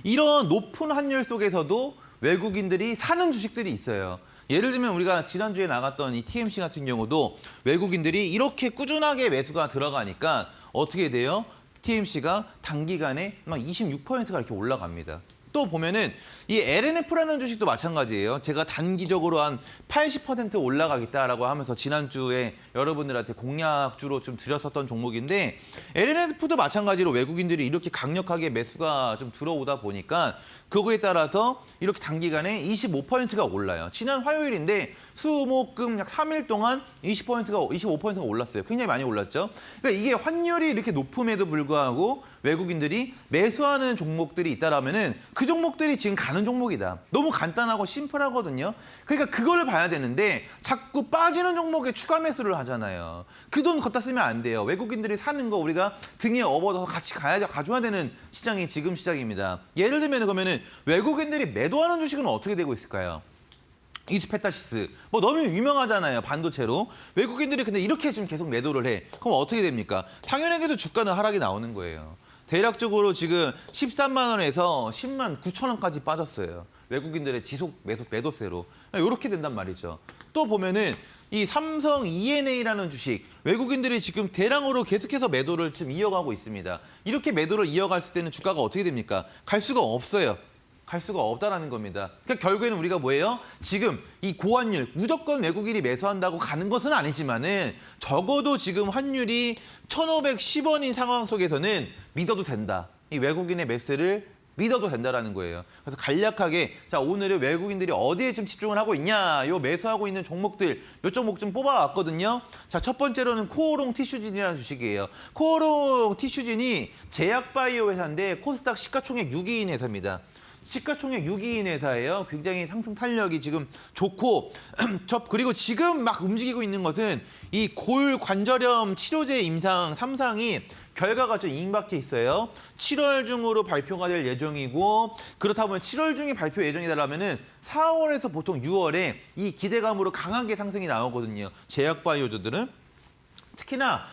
Speaker 2: 이런 높은 환율 속에서도 외국인들이 사는 주식들이 있어요. 예를 들면 우리가 지난주에 나갔던 이 TMC 같은 경우도 외국인들이 이렇게 꾸준하게 매수가 들어가니까 어떻게 돼요? TMC가 단기간에 막 26%가 이렇게 올라갑니다. 또 보면은 이 LNF라는 주식도 마찬가지예요. 제가 단기적으로 한 80% 올라가겠다라고 하면서 지난주에 여러분들한테 공약주로 좀 드렸었던 종목인데 LNF도 마찬가지로 외국인들이 이렇게 강력하게 매수가 좀 들어오다 보니까 그거에 따라서 이렇게 단기간에 25%가 올라요. 지난 화요일인데 수목금 약 3일 동안 25%가 올랐어요. 굉장히 많이 올랐죠. 그러니까 이게 환율이 이렇게 높음에도 불구하고 외국인들이 매수하는 종목들이 있다라면은 그 종목들이 지금 가는 종목이다. 너무 간단하고 심플하거든요. 그러니까 그걸 봐야 되는데 자꾸 빠지는 종목에 추가 매수를 하잖아요. 그 돈 걷다 쓰면 안 돼요. 외국인들이 사는 거 우리가 등에 업어서 같이 가져야 되는 시장이 지금 시작입니다. 예를 들면 그러면은 외국인들이 매도하는 주식은 어떻게 되고 있을까요? 이스페타시스 뭐 너무 유명하잖아요. 반도체로. 외국인들이 근데 이렇게 지금 계속 매도를 해. 그럼 어떻게 됩니까? 당연하게도 주가는 하락이 나오는 거예요. 대략적으로 지금 13만 원에서 10만 9천 원까지 빠졌어요. 외국인들의 지속 매도세로. 이렇게 된단 말이죠. 또 보면은 이 삼성 ENA라는 주식, 외국인들이 지금 대량으로 계속해서 매도를 지금 이어가고 있습니다. 이렇게 매도를 이어갔을 때는 주가가 어떻게 됩니까? 갈 수가 없어요. 갈 수가 없다라는 겁니다. 그러니까 결국에는 우리가 뭐예요? 지금 이 고환율, 무조건 외국인이 매수한다고 가는 것은 아니지만은 적어도 지금 환율이 1,510원인 상황 속에서는 믿어도 된다. 이 외국인의 매수를 믿어도 된다라는 거예요. 그래서 간략하게 자 오늘은 외국인들이 어디에 좀 집중을 하고 있냐, 요 매수하고 있는 종목들 몇 종목 좀 뽑아왔거든요. 자 첫 번째로는 코오롱 티슈진이라는 주식이에요. 코오롱 티슈진이 제약바이오 회사인데 코스닥 시가총액 6위인 회사입니다. 시가총액 6위인 회사예요. 굉장히 상승 탄력이 지금 좋고 그리고 지금 막 움직이고 있는 것은 이 골관절염 치료제 임상 3상이 결과가 좀 임박해 있어요. 7월 중으로 발표가 될 예정이고 그렇다 보면 7월 중에 발표 예정이다라면은 4월에서 보통 6월에 이 기대감으로 강하게 상승이 나오거든요. 제약바이오주들은. 특히나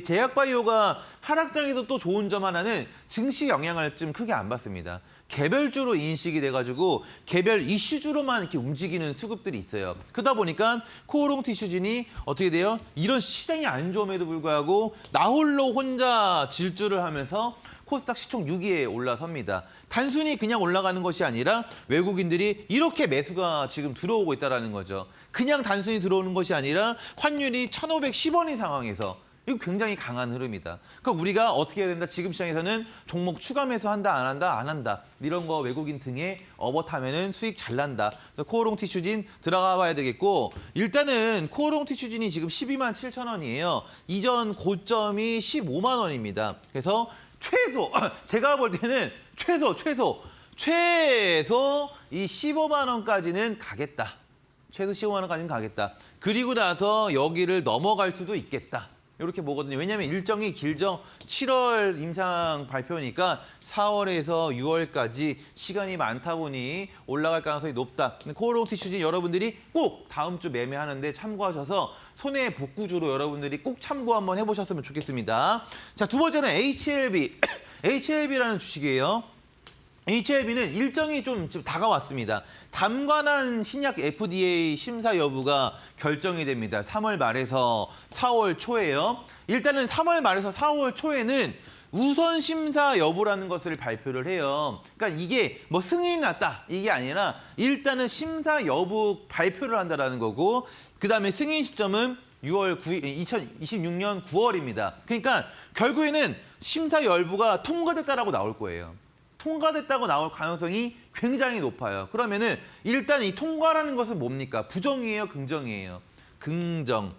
Speaker 2: 제약바이오가 하락장에서 또 좋은 점 하나는 증시 영향을 좀 크게 안 받습니다. 개별주로 인식이 돼가지고 개별 이슈주로만 이렇게 움직이는 수급들이 있어요. 그러다 보니까 코오롱 티슈진이 어떻게 돼요? 이런 시장이 안 좋음에도 불구하고 나 홀로 혼자 질주를 하면서 코스닥 시총 6위에 올라섭니다. 단순히 그냥 올라가는 것이 아니라 외국인들이 이렇게 매수가 지금 들어오고 있다는 거죠. 그냥 단순히 들어오는 것이 아니라 환율이 1,510원인 상황에서 이거 굉장히 강한 흐름이다. 그러니까 우리가 어떻게 해야 된다? 지금 시장에서는 종목 추가 매수한다, 안 한다, 안 한다. 이런 거 외국인 등에 업어타면은 수익 잘 난다. 그래서 코오롱 티슈진 들어가 봐야 되겠고 일단은 코오롱 티슈진이 지금 12만 7천 원이에요. 이전 고점이 15만 원입니다. 그래서 최소 제가 볼 때는 최소 이 15만 원까지는 가겠다. 최소 15만 원까지는 가겠다. 그리고 나서 여기를 넘어갈 수도 있겠다. 이렇게 보거든요. 왜냐하면 일정이 길죠. 7월 임상 발표니까 4월에서 6월까지 시간이 많다 보니 올라갈 가능성이 높다. 코오롱 티슈진 여러분들이 꼭 다음 주 매매하는데 참고하셔서 손해 복구주로 여러분들이 꼭 참고 한번 해보셨으면 좋겠습니다. 자, 두 번째는 HLB. HLB라는 주식이에요. HLB는 일정이 좀 지금 다가왔습니다. 담관한 신약 FDA 심사 여부가 결정이 됩니다. 3월 말에서 4월 초에요. 일단은 3월 말에서 4월 초에는 우선 심사 여부라는 것을 발표를 해요. 그러니까 이게 뭐 승인이 났다 이게 아니라 일단은 심사 여부 발표를 한다라는 거고 그다음에 승인 시점은 6월 9일 2026년 9월입니다. 그러니까 결국에는 심사 여부가 통과됐다라고 나올 거예요. 통과됐다고 나올 가능성이 굉장히 높아요. 그러면은 일단 이 통과라는 것은 뭡니까? 부정이에요, 긍정이에요? 긍정.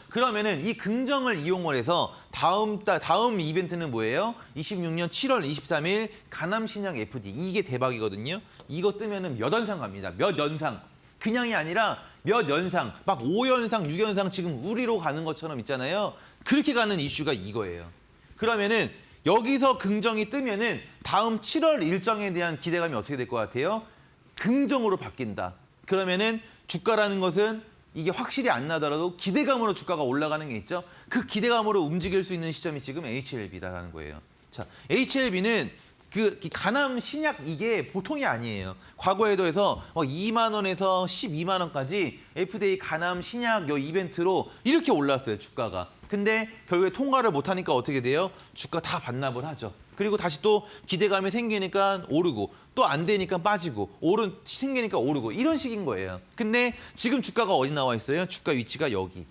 Speaker 2: 그러면은 이 긍정을 이용을 해서 다음 이벤트는 뭐예요? 26년 7월 23일 가남 신약 FD. 이게 대박이거든요. 이거 뜨면은 몇 연상 갑니다. 몇 연상. 그냥이 아니라 몇 연상. 막 5연상, 6연상 지금 우리로 가는 것처럼 있잖아요. 그렇게 가는 이슈가 이거예요. 그러면은 여기서 긍정이 뜨면은 다음 7월 일정에 대한 기대감이 어떻게 될 것 같아요? 긍정으로 바뀐다. 그러면은 주가라는 것은 이게 확실히 안 나더라도 기대감으로 주가가 올라가는 게 있죠. 그 기대감으로 움직일 수 있는 시점이 지금 HLB라는 거예요. 자, HLB는 그 가남 신약 이게 보통이 아니에요. 과거에도 해서 2만 원에서 12만 원까지 FDA 가남 신약 요 이벤트로 이렇게 올랐어요, 주가가. 근데 결국에 통과를 못하니까 어떻게 돼요? 주가 다 반납을 하죠. 그리고 다시 또 기대감이 생기니까 오르고 또 안 되니까 빠지고 생기니까 오르고 이런 식인 거예요. 근데 지금 주가가 어디 나와 있어요? 주가 위치가 여기.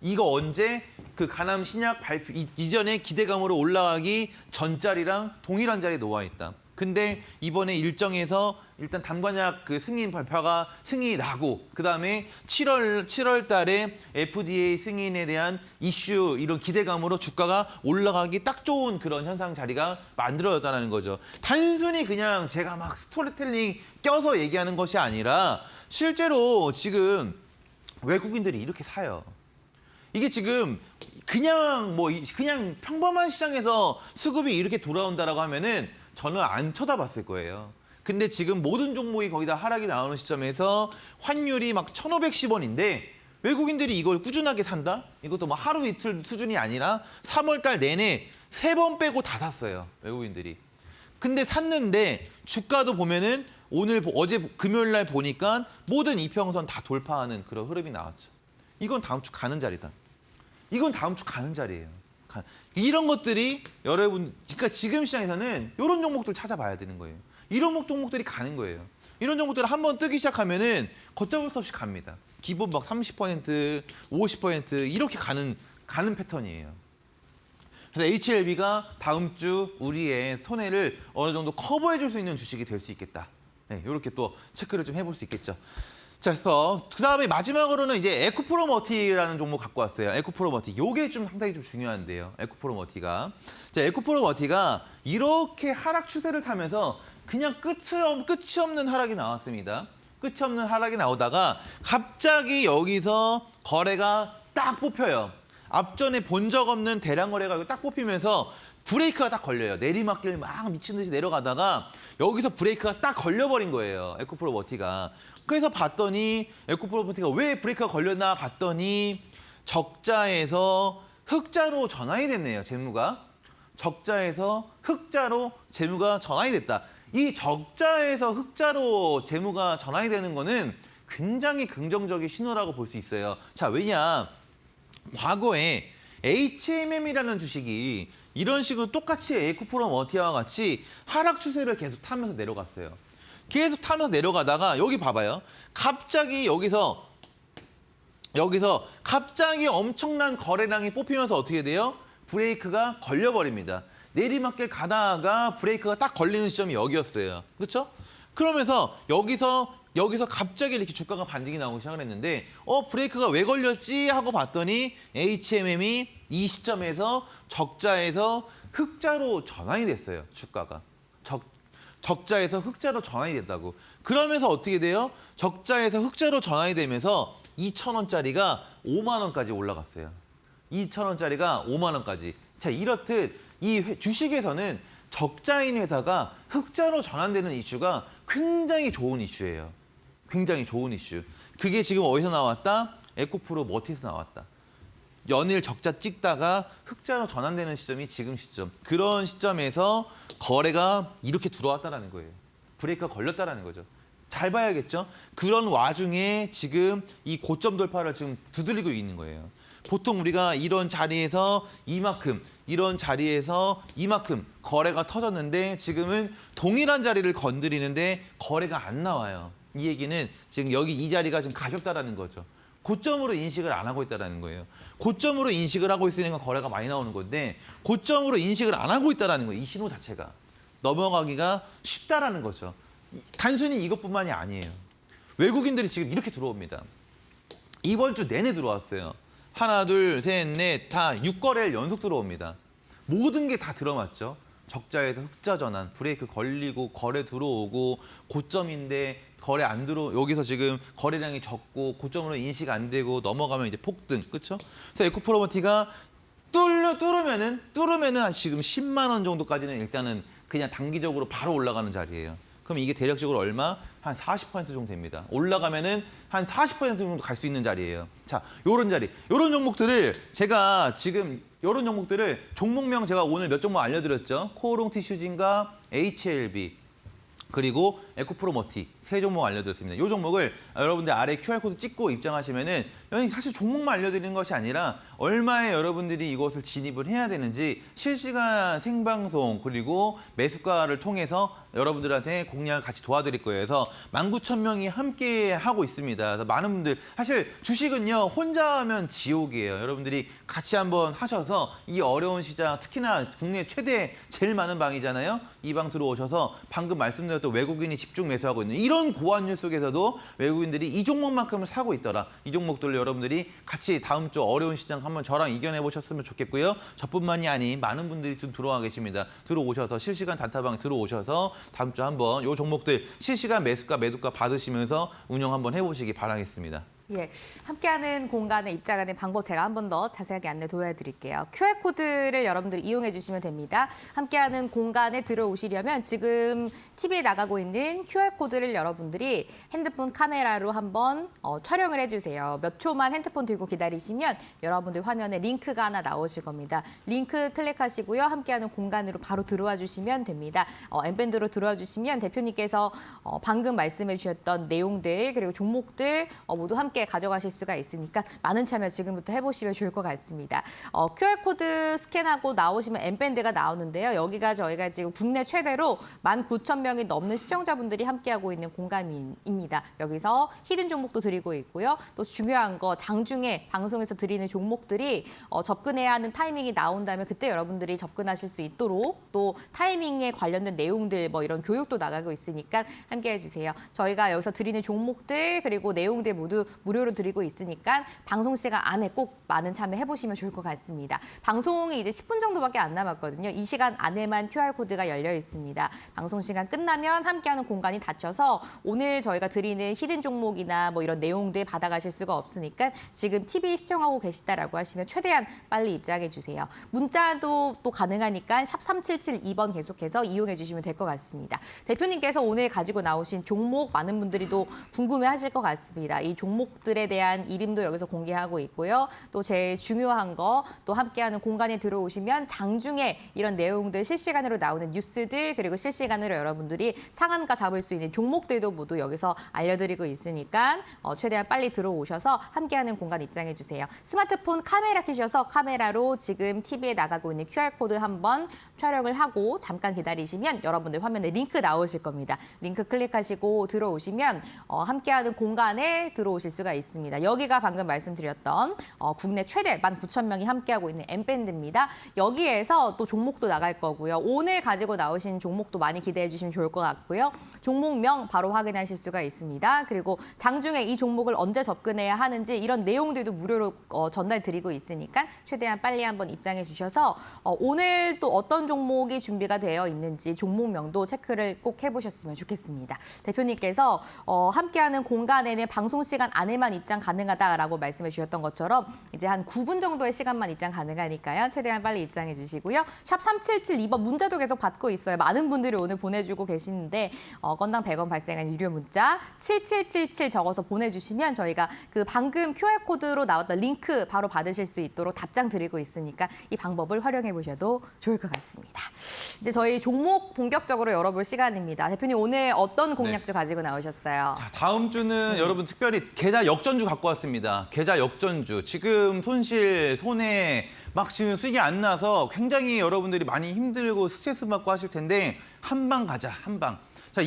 Speaker 2: 이거 언제 그 가남 신약 발표 이전에 기대감으로 올라가기 전자리랑 동일한 자리에 놓아 있다. 근데 이번에 일정에서 일단 담관약 그 승인 발표가 승인이 나고 그다음에 7월 달에 FDA 승인에 대한 이슈 이런 기대감으로 주가가 올라가기 딱 좋은 그런 현상 자리가 만들어졌다는 거죠. 단순히 그냥 제가 막 스토리텔링 껴서 얘기하는 것이 아니라 실제로 지금 외국인들이 이렇게 사요. 이게 지금 그냥 그냥 평범한 시장에서 수급이 이렇게 돌아온다라고 하면은 저는 안 쳐다봤을 거예요. 근데 지금 모든 종목이 거의 다 하락이 나오는 시점에서 환율이 막 1,510원인데 외국인들이 이걸 꾸준하게 산다? 이것도 뭐 하루 이틀 수준이 아니라 3월 달 내내 3번 빼고 다 샀어요. 외국인들이. 근데 샀는데 주가도 보면은 어제 금요일 날 보니까 모든 이평선 다 돌파하는 그런 흐름이 나왔죠. 이건 다음 주 가는 자리다. 이건 다음 주 가는 자리예요. 이런 것들이 여러분, 그러니까 지금 시장에서는 이런 종목들 찾아봐야 되는 거예요. 이런 종목들이 가는 거예요. 이런 종목들을 한번 뜨기 시작하면은 걷잡을 수 없이 갑니다. 기본 막 30%, 50% 이렇게 가는 패턴이에요. 그래서 HLB가 다음 주 우리의 손해를 어느 정도 커버해 줄 수 있는 주식이 될 수 있겠다. 네, 이렇게 또 체크를 좀 해볼 수 있겠죠. 자, 그래서 그다음에 마지막으로는 이제 에코프로머티라는 종목 갖고 왔어요. 에코프로머티. 요게 좀 상당히 좀 중요한데요. 에코프로머티가. 자, 에코프로머티가 이렇게 하락 추세를 타면서 그냥 끝이 없는 하락이 나왔습니다. 끝이 없는 하락이 나오다가 갑자기 여기서 거래가 딱 뽑혀요. 앞전에 본 적 없는 대량 거래가 딱 뽑히면서 브레이크가 딱 걸려요. 내리막길 막 미친 듯이 내려가다가 여기서 브레이크가 딱 걸려버린 거예요. 에코프로머티가. 그래서 봤더니 에코프로머티가 왜 브레이크가 걸렸나 봤더니 적자에서 흑자로 전환이 됐네요. 재무가. 적자에서 흑자로 재무가 전환이 됐다. 이 적자에서 흑자로 재무가 전환이 되는 거는 굉장히 긍정적인 신호라고 볼 수 있어요. 자, 왜냐? 과거에 HMM이라는 주식이 이런 식으로 똑같이 에코프로 머티와 같이 하락 추세를 계속 타면서 내려갔어요. 계속 타면서 내려가다가 여기 봐봐요. 갑자기 여기서 갑자기 엄청난 거래량이 뽑히면서 어떻게 돼요? 브레이크가 걸려버립니다. 내리막길 가다가 브레이크가 딱 걸리는 시점이 여기였어요. 그렇죠? 그러면서 여기서 갑자기 이렇게 주가가 반등이 나오기 시작을 했는데 브레이크가 왜 걸렸지 하고 봤더니 HMM이 이 시점에서 적자에서 흑자로 전환이 됐어요. 주가가. 적자에서 흑자로 전환이 됐다고. 그러면서 어떻게 돼요? 적자에서 흑자로 전환이 되면서 2,000원짜리가 5만 원까지 올라갔어요. 2,000원짜리가 5만 원까지. 자, 이렇듯 이 주식에서는 적자인 회사가 흑자로 전환되는 이슈가 굉장히 좋은 이슈예요. 굉장히 좋은 이슈. 그게 지금 어디서 나왔다? 에코프로 머티에서 나왔다. 연일 적자 찍다가 흑자로 전환되는 시점이 지금 시점. 그런 시점에서 거래가 이렇게 들어왔다라는 거예요. 브레이크가 걸렸다라는 거죠. 잘 봐야겠죠? 그런 와중에 지금 이 고점 돌파를 지금 두드리고 있는 거예요. 보통 우리가 이런 자리에서 이만큼, 이런 자리에서 이만큼 거래가 터졌는데 지금은 동일한 자리를 건드리는데 거래가 안 나와요. 이 얘기는 지금 여기 이 자리가 지금 가볍다라는 거죠. 고점으로 인식을 안 하고 있다는 거예요. 고점으로 인식을 하고 있으니까 거래가 많이 나오는 건데 고점으로 인식을 안 하고 있다는 거예요. 이 신호 자체가. 넘어가기가 쉽다라는 거죠. 단순히 이것뿐만이 아니에요. 외국인들이 지금 이렇게 들어옵니다. 이번 주 내내 들어왔어요. 하나, 둘, 셋, 넷, 다 6거래일 연속 들어옵니다. 모든 게 다 들어맞죠. 적자에서 흑자 전환, 브레이크 걸리고 거래 들어오고 고점인데 거래 안 여기서 지금 거래량이 적고 고점으로 인식 안 되고 넘어가면 이제 폭등, 그렇죠? 그래서 에코프로머티가 뚫으면은 한 지금 10만 원 정도까지는 일단은 그냥 단기적으로 바로 올라가는 자리예요. 그럼 이게 대략적으로 얼마? 한 40% 정도 됩니다. 올라가면은 한 40% 정도 갈 수 있는 자리예요. 자, 요런 자리. 요런 종목들을 제가 지금 요런 종목들을 종목명 제가 오늘 몇 종목 알려드렸죠. 코오롱 티슈진과 HLB 그리고 에코프로머티 세 종목 알려드렸습니다. 이 종목을 여러분들 아래 QR코드 찍고 입장하시면은 사실 종목만 알려드리는 것이 아니라 얼마에 여러분들이 이것을 진입을 해야 되는지 실시간 생방송 그리고 매수가를 통해서 여러분들한테 공략을 같이 도와드릴 거예요. 그래서 19,000명이 함께 하고 있습니다. 그래서 많은 분들 사실 주식은요 혼자 하면 지옥이에요. 여러분들이 같이 한번 하셔서 이 어려운 시장 특히나 국내 최대 제일 많은 방이잖아요. 이 방 들어오셔서 방금 말씀드렸던 외국인이 집중 매수하고 있는 이런 고환율 속에서도 외국인들이 이 종목만큼을 사고 있더라. 이 종목들을 여러분들이 같이 다음 주 어려운 시장 한번 저랑 이겨내 보셨으면 좋겠고요. 저뿐만이 아닌 많은 분들이 좀 들어와 계십니다. 들어오셔서 실시간 단타방 들어오셔서 다음 주 한번 이 종목들 실시간 매수가 매도가 받으시면서 운영 한번 해보시기 바라겠습니다.
Speaker 1: 예, 함께하는 공간에 입장하는 방법 제가 한 번 더 자세하게 안내 도와드릴게요. QR코드를 여러분들 이용해 주시면 됩니다. 함께하는 공간에 들어오시려면 지금 TV에 나가고 있는 QR코드를 여러분들이 핸드폰 카메라로 한번 촬영을 해주세요. 몇 초만 핸드폰 들고 기다리시면 여러분들 화면에 링크가 하나 나오실 겁니다. 링크 클릭하시고요. 함께하는 공간으로 바로 들어와 주시면 됩니다. N밴드로 들어와 주시면 대표님께서 방금 말씀해 주셨던 내용들 그리고 종목들 모두 함께 가져가실 수가 있으니까 많은 참여 지금부터 해보시면 좋을 것 같습니다. QR코드 스캔하고 나오시면 N밴드가 나오는데요. 여기가 저희가 지금 국내 최대로 19,000명이 넘는 시청자분들이 함께하고 있는 공간입니다. 여기서 히든 종목도 드리고 있고요. 또 중요한 거 장중에 방송에서 드리는 종목들이 접근해야 하는 타이밍이 나온다면 그때 여러분들이 접근하실 수 있도록 또 타이밍에 관련된 내용들 뭐 이런 교육도 나가고 있으니까 함께해 주세요. 저희가 여기서 드리는 종목들 그리고 내용들 모두 무료로 드리고 있으니까 방송 시간 안에 꼭 많은 참여해보시면 좋을 것 같습니다. 방송이 이제 10분 정도밖에 안 남았거든요. 이 시간 안에만 QR코드가 열려 있습니다. 방송 시간 끝나면 함께하는 공간이 닫혀서 오늘 저희가 드리는 히든 종목이나 뭐 이런 내용들 받아가실 수가 없으니까 지금 TV 시청하고 계시다라고 하시면 최대한 빨리 입장해 주세요. 문자도 또 가능하니까 샵 3772번 계속해서 이용해 주시면 될 것 같습니다. 대표님께서 오늘 가지고 나오신 종목 많은 분들이 또 궁금해하실 것 같습니다. 이 종목 종목들에 대한 이름도 여기서 공개하고 있고요. 또 제일 중요한 거 또 함께하는 공간에 들어오시면 장중에 이런 내용들 실시간으로 나오는 뉴스들 그리고 실시간으로 여러분들이 상한가 잡을 수 있는 종목들도 모두 여기서 알려드리고 있으니까 최대한 빨리 들어오셔서 함께하는 공간 입장해 주세요. 스마트폰 카메라 켜셔서 카메라로 지금 TV에 나가고 있는 QR코드 한번 촬영을 하고 잠깐 기다리시면 여러분들 화면에 링크 나오실 겁니다. 링크 클릭하시고 들어오시면 함께하는 공간에 들어오실 수가 있습니다. 여기가 방금 말씀드렸던 국내 최대 19,000명이 함께하고 있는 M밴드입니다. 여기에서 또 종목도 나갈 거고요. 오늘 가지고 나오신 종목도 많이 기대해 주시면 좋을 것 같고요. 종목명 바로 확인하실 수가 있습니다. 그리고 장중에 이 종목을 언제 접근해야 하는지 이런 내용들도 무료로 전달 드리고 있으니까 최대한 빨리 한번 입장해 주셔서 오늘 또 어떤 종목이 준비가 되어 있는지 종목명도 체크를 꼭 해보셨으면 좋겠습니다. 대표님께서 함께하는 공간에는 방송 시간 안에만 입장 가능하다라고 말씀해 주셨던 것처럼 이제 한 9분 정도의 시간만 입장 가능하니까요. 최대한 빨리 입장해 주시고요. 샵 3772번 문자도 계속 받고 있어요. 많은 분들이 오늘 보내주고 계시는데 건당 100원 발생한 유료 문자 7777 적어서 보내주시면 저희가 그 방금 QR코드로 나왔던 링크 바로 받으실 수 있도록 답장 드리고 있으니까 이 방법을 활용해 보셔도 좋을 것 같습니다. 이제 저희 종목 본격적으로 열어볼 시간입니다. 대표님 오늘 어떤 공략주 가지고 나오셨어요?
Speaker 2: 자, 다음 주는 여러분 특별히 계좌 역전주 갖고 왔습니다. 계좌 역전주. 지금 손해 막 지금 수익이 안 나서 굉장히 여러분들이 많이 힘들고 스트레스 받고 하실 텐데 한 방 가자, 한 방. 자,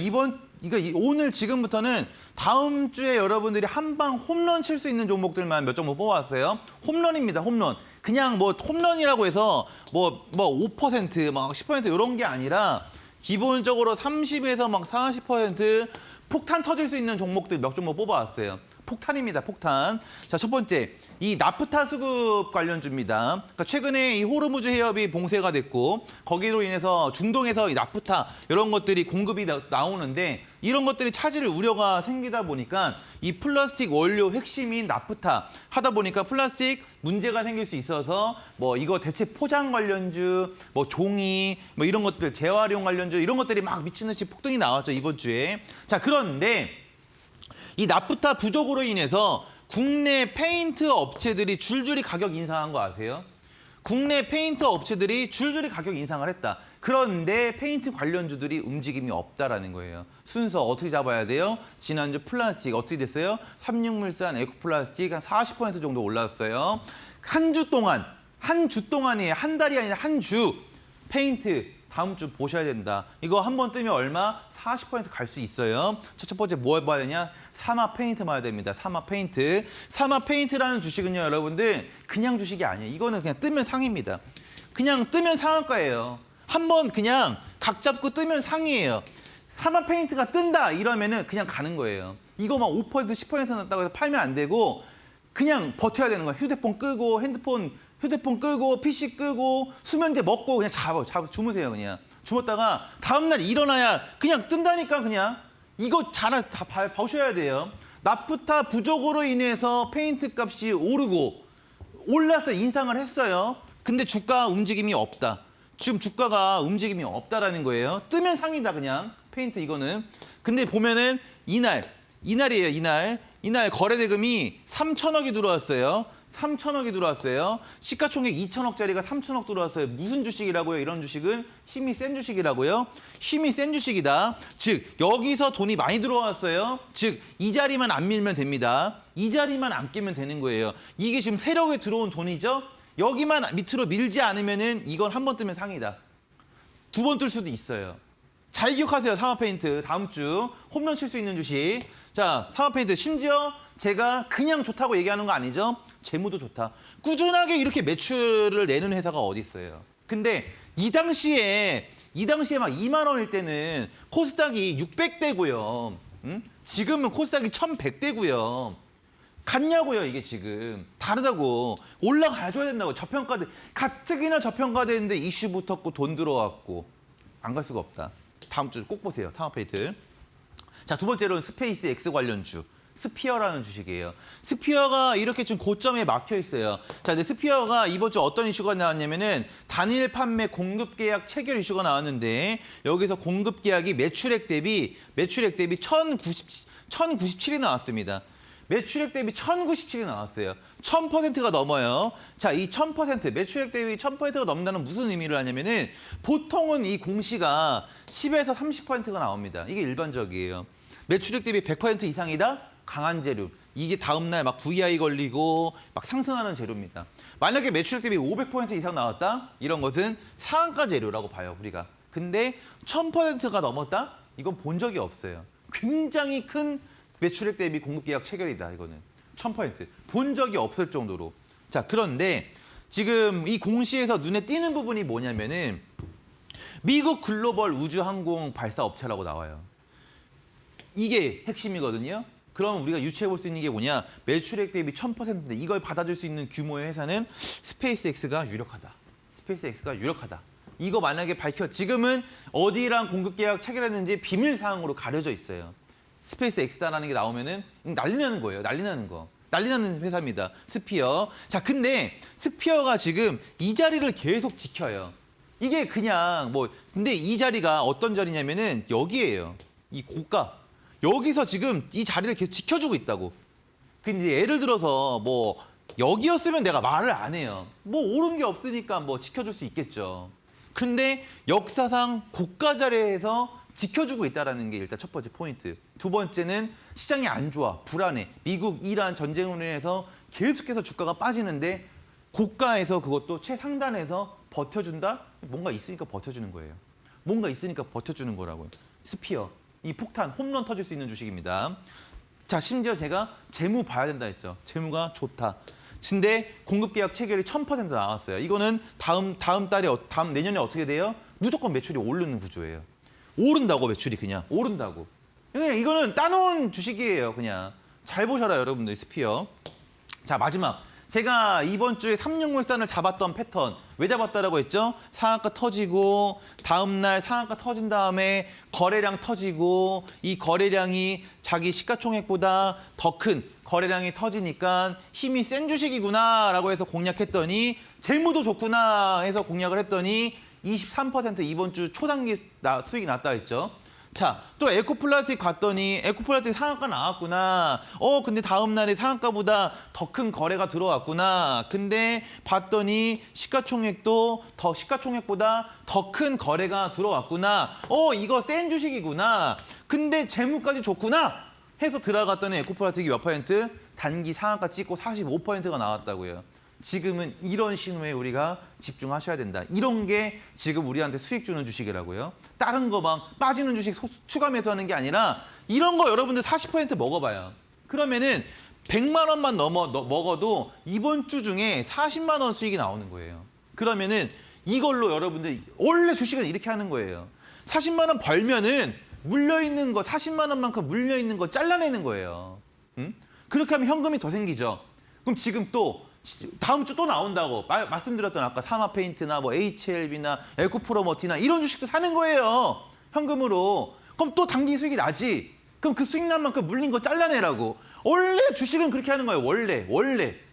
Speaker 2: 오늘 지금부터는 다음 주에 여러분들이 한 방 홈런 칠 수 있는 종목들만 몇 종목 뽑아왔어요. 홈런입니다, 홈런. 그냥 뭐 홈런이라고 해서 뭐 5%, 막 10% 이런 게 아니라 기본적으로 30에서 막 40% 폭탄 터질 수 있는 종목들 몇 종목 뽑아왔어요. 폭탄입니다, 폭탄. 자, 첫 번째, 이 나프타 수급 관련주입니다. 그러니까 최근에 이 호르무즈 해협이 봉쇄가 됐고 거기로 인해서 중동에서 이 나프타 이런 것들이 공급이 나오는데 이런 것들이 차질 우려가 생기다 보니까 이 플라스틱 원료 핵심인 나프타 하다 보니까 플라스틱 문제가 생길 수 있어서 뭐 이거 대체 포장 관련주, 뭐 종이, 뭐 이런 것들 재활용 관련주 이런 것들이 막 미친 듯이 폭등이 나왔죠, 이번 주에. 자, 그런데 이 나프타 부족으로 인해서 국내 페인트 업체들이 줄줄이 가격 인상한 거 아세요? 국내 페인트 업체들이 줄줄이 가격 인상을 했다. 그런데 페인트 관련주들이 움직임이 없다라는 거예요. 순서 어떻게 잡아야 돼요? 지난주 플라스틱 어떻게 됐어요? 삼육물산, 에코플라스틱 한 40% 정도 올랐어요. 한 주 동안이에요. 한 달이 아니라 한 주. 페인트 다음 주 보셔야 된다. 이거 한 번 뜨면 얼마? 40% 갈 수 있어요. 첫 번째 뭐 해봐야 되냐? 사마 페인트 봐야 됩니다. 사마 페인트. 사마 페인트라는 주식은요, 여러분들 그냥 주식이 아니에요. 이거는 그냥 뜨면 상입니다. 그냥 뜨면 상한가예요. 한번 그냥 각 잡고 뜨면 상이에요. 사마 페인트가 뜬다 이러면은 그냥 가는 거예요. 이거 막 5% 10% 났다고 해서 팔면 안 되고 그냥 버텨야 되는 거예요. 휴대폰 끄고 휴대폰 끄고 PC 끄고 수면제 먹고 그냥 잡아 주무세요. 그냥 주mus다가 다음날 일어나야 그냥 뜬다니까. 그냥 이거 다 보셔야 돼요. 나프타 부족으로 인해서 페인트 값이 오르고 올라서 인상을 했어요. 근데 주가 움직임이 없다. 지금 주가가 움직임이 없다라는 거예요. 뜨면 상이다 그냥 페인트 이거는. 근데 보면은 이날이에요. 이날 거래 대금이 3천억이 들어왔어요. 3천억이 들어왔어요. 시가총액 2천억짜리가 3천억 들어왔어요. 무슨 주식이라고요? 이런 주식은 힘이 센 주식이라고요. 힘이 센 주식이다. 즉 여기서 돈이 많이 들어왔어요. 즉 이 자리만 안 밀면 됩니다. 이 자리만 안 깨면 되는 거예요. 이게 지금 세력에 들어온 돈이죠. 여기만 밑으로 밀지 않으면은 이건 한 번 뜨면 상이다. 두 번 뜰 수도 있어요. 잘 기억하세요. 사마페인트 다음 주 홈런 칠 수 있는 주식. 자, 사마페인트 심지어 제가 그냥 좋다고 얘기하는 거 아니죠? 재무도 좋다. 꾸준하게 이렇게 매출을 내는 회사가 어디 있어요? 근데 이 당시에 막 2만 원일 때는 코스닥이 600대고요. 지금은 코스닥이 1100대고요. 같냐고요, 이게 지금. 다르다고. 올라가줘야 된다고. 저평가돼. 가뜩이나 저평가되는데 이슈 붙었고 돈 들어왔고. 안 갈 수가 없다. 다음 주 꼭 보세요. 타마페이트. 자, 두 번째로는 스페이스 X 관련주. 스피어라는 주식이에요. 스피어가 이렇게 좀 고점에 막혀 있어요. 자, 근데 스피어가 이번 주 어떤 이슈가 나왔냐면은 단일 판매 공급 계약 체결 이슈가 나왔는데 여기서 공급 계약이 매출액 대비 1097이 나왔습니다. 매출액 대비 1,097이 나왔어요. 1,000%가 넘어요. 자, 이 1,000%, 매출액 대비 1,000%가 넘는다는 무슨 의미를 하냐면은 보통은 이 공시가 10에서 30%가 나옵니다. 이게 일반적이에요. 매출액 대비 100% 이상이다? 강한 재료. 이게 다음날 막 VI 걸리고 막 상승하는 재료입니다. 만약에 매출액 대비 500% 이상 나왔다? 이런 것은 상한가 재료라고 봐요, 우리가. 근데 1,000%가 넘었다? 이건 본 적이 없어요. 굉장히 큰 매출액 대비 공급 계약 체결이다, 이거는. 1,000%. 본 적이 없을 정도로. 자, 그런데 지금 이 공시에서 눈에 띄는 부분이 뭐냐면은 미국 글로벌 우주항공 발사 업체라고 나와요. 이게 핵심이거든요. 그럼 우리가 유추해 볼 수 있는 게 뭐냐? 매출액 대비 1,000%인데 이걸 받아줄 수 있는 규모의 회사는 스페이스X가 유력하다. 스페이스X가 유력하다. 이거 만약에 지금은 어디랑 공급 계약 체결했는지 비밀 사항으로 가려져 있어요. 스페이스X다라는 게 나오면은 난리 나는 거예요. 난리 나는 거. 난리 나는 회사입니다. 스피어. 자, 근데 스피어가 지금 이 자리를 계속 지켜요. 이게 그냥 근데 이 자리가 어떤 자리냐면은 여기예요. 이 고가. 여기서 지금 이 자리를 계속 지켜주고 있다고. 근데 예를 들어서 여기였으면 내가 말을 안 해요. 옳은 게 없으니까 지켜줄 수 있겠죠. 근데 역사상 고가 자리에서 지켜주고 있다는 게 일단 첫 번째 포인트. 두 번째는 시장이 안 좋아, 불안해. 미국, 이란 전쟁으로 인해서 계속해서 주가가 빠지는데 고가에서 그것도 최상단에서 버텨준다? 뭔가 있으니까 버텨주는 거예요. 뭔가 있으니까 버텨주는 거라고요. 스피어. 이 폭탄, 홈런 터질 수 있는 주식입니다. 자, 심지어 제가 재무 봐야 된다 했죠. 재무가 좋다. 근데 공급 계약 체결이 1,000% 나왔어요. 이거는 다음 내년에 어떻게 돼요? 무조건 매출이 오르는 구조예요. 오른다고 매출이 그냥 오른다고. 그냥 이거는 따놓은 주식이에요. 그냥 잘 보셔라 여러분들 스피어. 자, 마지막. 제가 이번 주에 삼육물산을 잡았던 패턴 왜 잡았다라고 했죠? 상한가 터지고 다음 날 상한가 터진 다음에 거래량 터지고 이 거래량이 자기 시가총액보다 더 큰 거래량이 터지니까 힘이 센 주식이구나라고 해서 공략했더니 재무도 좋구나 해서 공략을 했더니 23% 이번 주 초단기 수익이 났다 했죠. 자, 또 에코플라스틱 봤더니 에코플라스틱 상한가 나왔구나. 근데 다음 날에 상한가보다 더 큰 거래가 들어왔구나. 근데 봤더니 시가총액보다 더 큰 거래가 들어왔구나. 이거 센 주식이구나. 근데 재무까지 좋구나. 해서 들어갔더니 에코플라스틱이 몇 퍼센트? 단기 상한가 찍고 45%가 나왔다고요. 지금은 이런 신호에 우리가 집중하셔야 된다. 이런 게 지금 우리한테 수익 주는 주식이라고요. 다른 거 막 빠지는 주식 추가 매수하는 게 아니라 이런 거 여러분들 40% 먹어봐요. 그러면은 100만 원만 먹어도 이번 주 중에 40만 원 수익이 나오는 거예요. 그러면은 이걸로 여러분들 원래 주식은 이렇게 하는 거예요. 40만 원 벌면은 물려있는 거 40만 원만큼 물려있는 거 잘라내는 거예요. 응? 그렇게 하면 현금이 더 생기죠. 그럼 지금 또 다음 주 또 나온다고 말씀드렸던 아까 사마페인트나 HLB나 에코프로머티나 이런 주식도 사는 거예요. 현금으로. 그럼 또 단기 수익이 나지. 그럼 그 수익 난 만큼 물린 거 잘라내라고. 원래 주식은 그렇게 하는 거예요.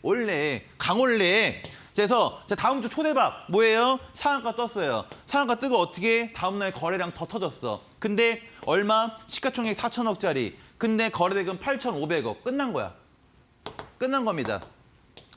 Speaker 2: 원래 강원래. 그래서 다음 주 초대박 뭐예요? 상한가 떴어요. 상한가 뜨고 어떻게 다음 날 거래량 더 터졌어. 근데 얼마? 시가총액 4천억짜리. 근데 거래대금 8,500억. 끝난 거야. 끝난 겁니다.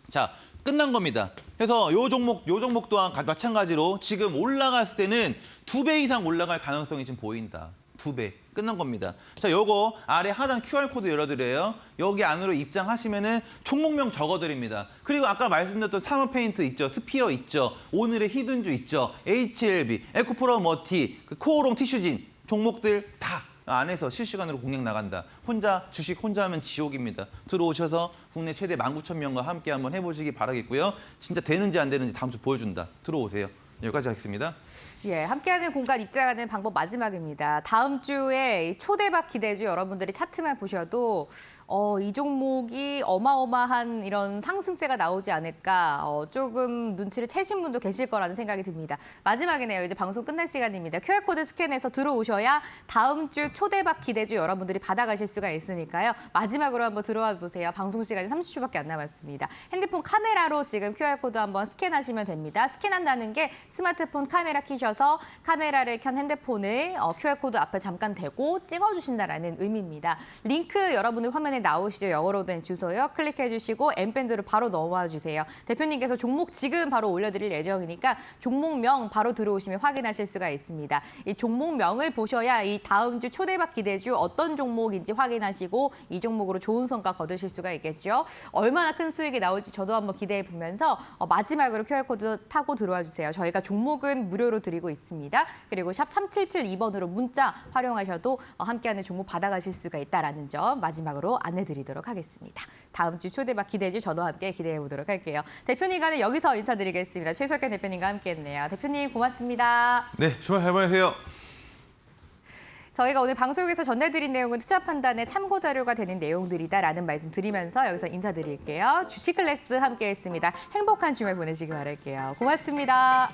Speaker 2: 자, 끝난 겁니다. 그래서 요 종목 또한 마찬가지로 지금 올라갔을 때는 2배 이상 올라갈 가능성이 지금 보인다. 2배. 끝난 겁니다. 자, 요거 아래 하단 QR코드 열어드려요. 여기 안으로 입장하시면은 종목명 적어드립니다. 그리고 아까 말씀드렸던 사마페인트 있죠. 스피어 있죠. 오늘의 히든주 있죠. HLB, 에코프로머티, 코오롱 티슈진 종목들 다 안에서 실시간으로 공략 나간다. 주식 혼자 하면 지옥입니다. 들어오셔서 국내 최대 19,000명과 함께 한번 해보시기 바라겠고요. 진짜 되는지 안 되는지 다음 주 보여준다. 들어오세요. 여기까지 하겠습니다.
Speaker 1: 예, 함께하는 공간 입장하는 방법 마지막입니다. 다음 주에 초대박 기대주 여러분들이 차트만 보셔도 이 종목이 어마어마한 이런 상승세가 나오지 않을까 조금 눈치를 채신 분도 계실 거라는 생각이 듭니다. 마지막이네요. 이제 방송 끝날 시간입니다. QR코드 스캔해서 들어오셔야 다음 주 초대박 기대주 여러분들이 받아가실 수가 있으니까요. 마지막으로 한번 들어와 보세요. 방송 시간이 30초밖에 안 남았습니다. 핸드폰 카메라로 지금 QR코드 한번 스캔하시면 됩니다. 스캔한다는 게 스마트폰 카메라 켜셔서 카메라를 켠 핸드폰을 QR코드 앞에 잠깐 대고 찍어주신다라는 의미입니다. 링크 여러분들 화면에 나오시죠? 영어로 된 주소요. 클릭해 주시고 M밴드로 바로 넣어와 주세요. 대표님께서 종목 지금 바로 올려드릴 예정이니까 종목명 바로 들어오시면 확인하실 수가 있습니다. 이 종목명을 보셔야 이 다음 주 초대박 기대주 어떤 종목인지 확인하시고 이 종목으로 좋은 성과 거두실 수가 있겠죠. 얼마나 큰 수익이 나올지 저도 한번 기대해 보면서 마지막으로 QR코드 타고 들어와 주세요. 저희가 종목은 무료로 드리고 있습니다. 그리고 샵 3772번으로 문자 활용하셔도 함께하는 종목 받아가실 수가 있다는 점 마지막으로 안내드리도록 하겠습니다. 다음 주 초대박 기대주 저도 함께 기대해 보도록 할게요. 대표님과는 여기서 인사드리겠습니다. 최석현 대표님과 함께했네요. 대표님 고맙습니다.
Speaker 2: 네, 주말 잘 보내세요.
Speaker 1: 저희가 오늘 방송에서 전해드린 내용은 투자 판단에 참고 자료가 되는 내용들이다라는 말씀 드리면서 여기서 인사드릴게요. 주식 클래스 함께했습니다. 행복한 주말 보내시기 바랄게요. 고맙습니다.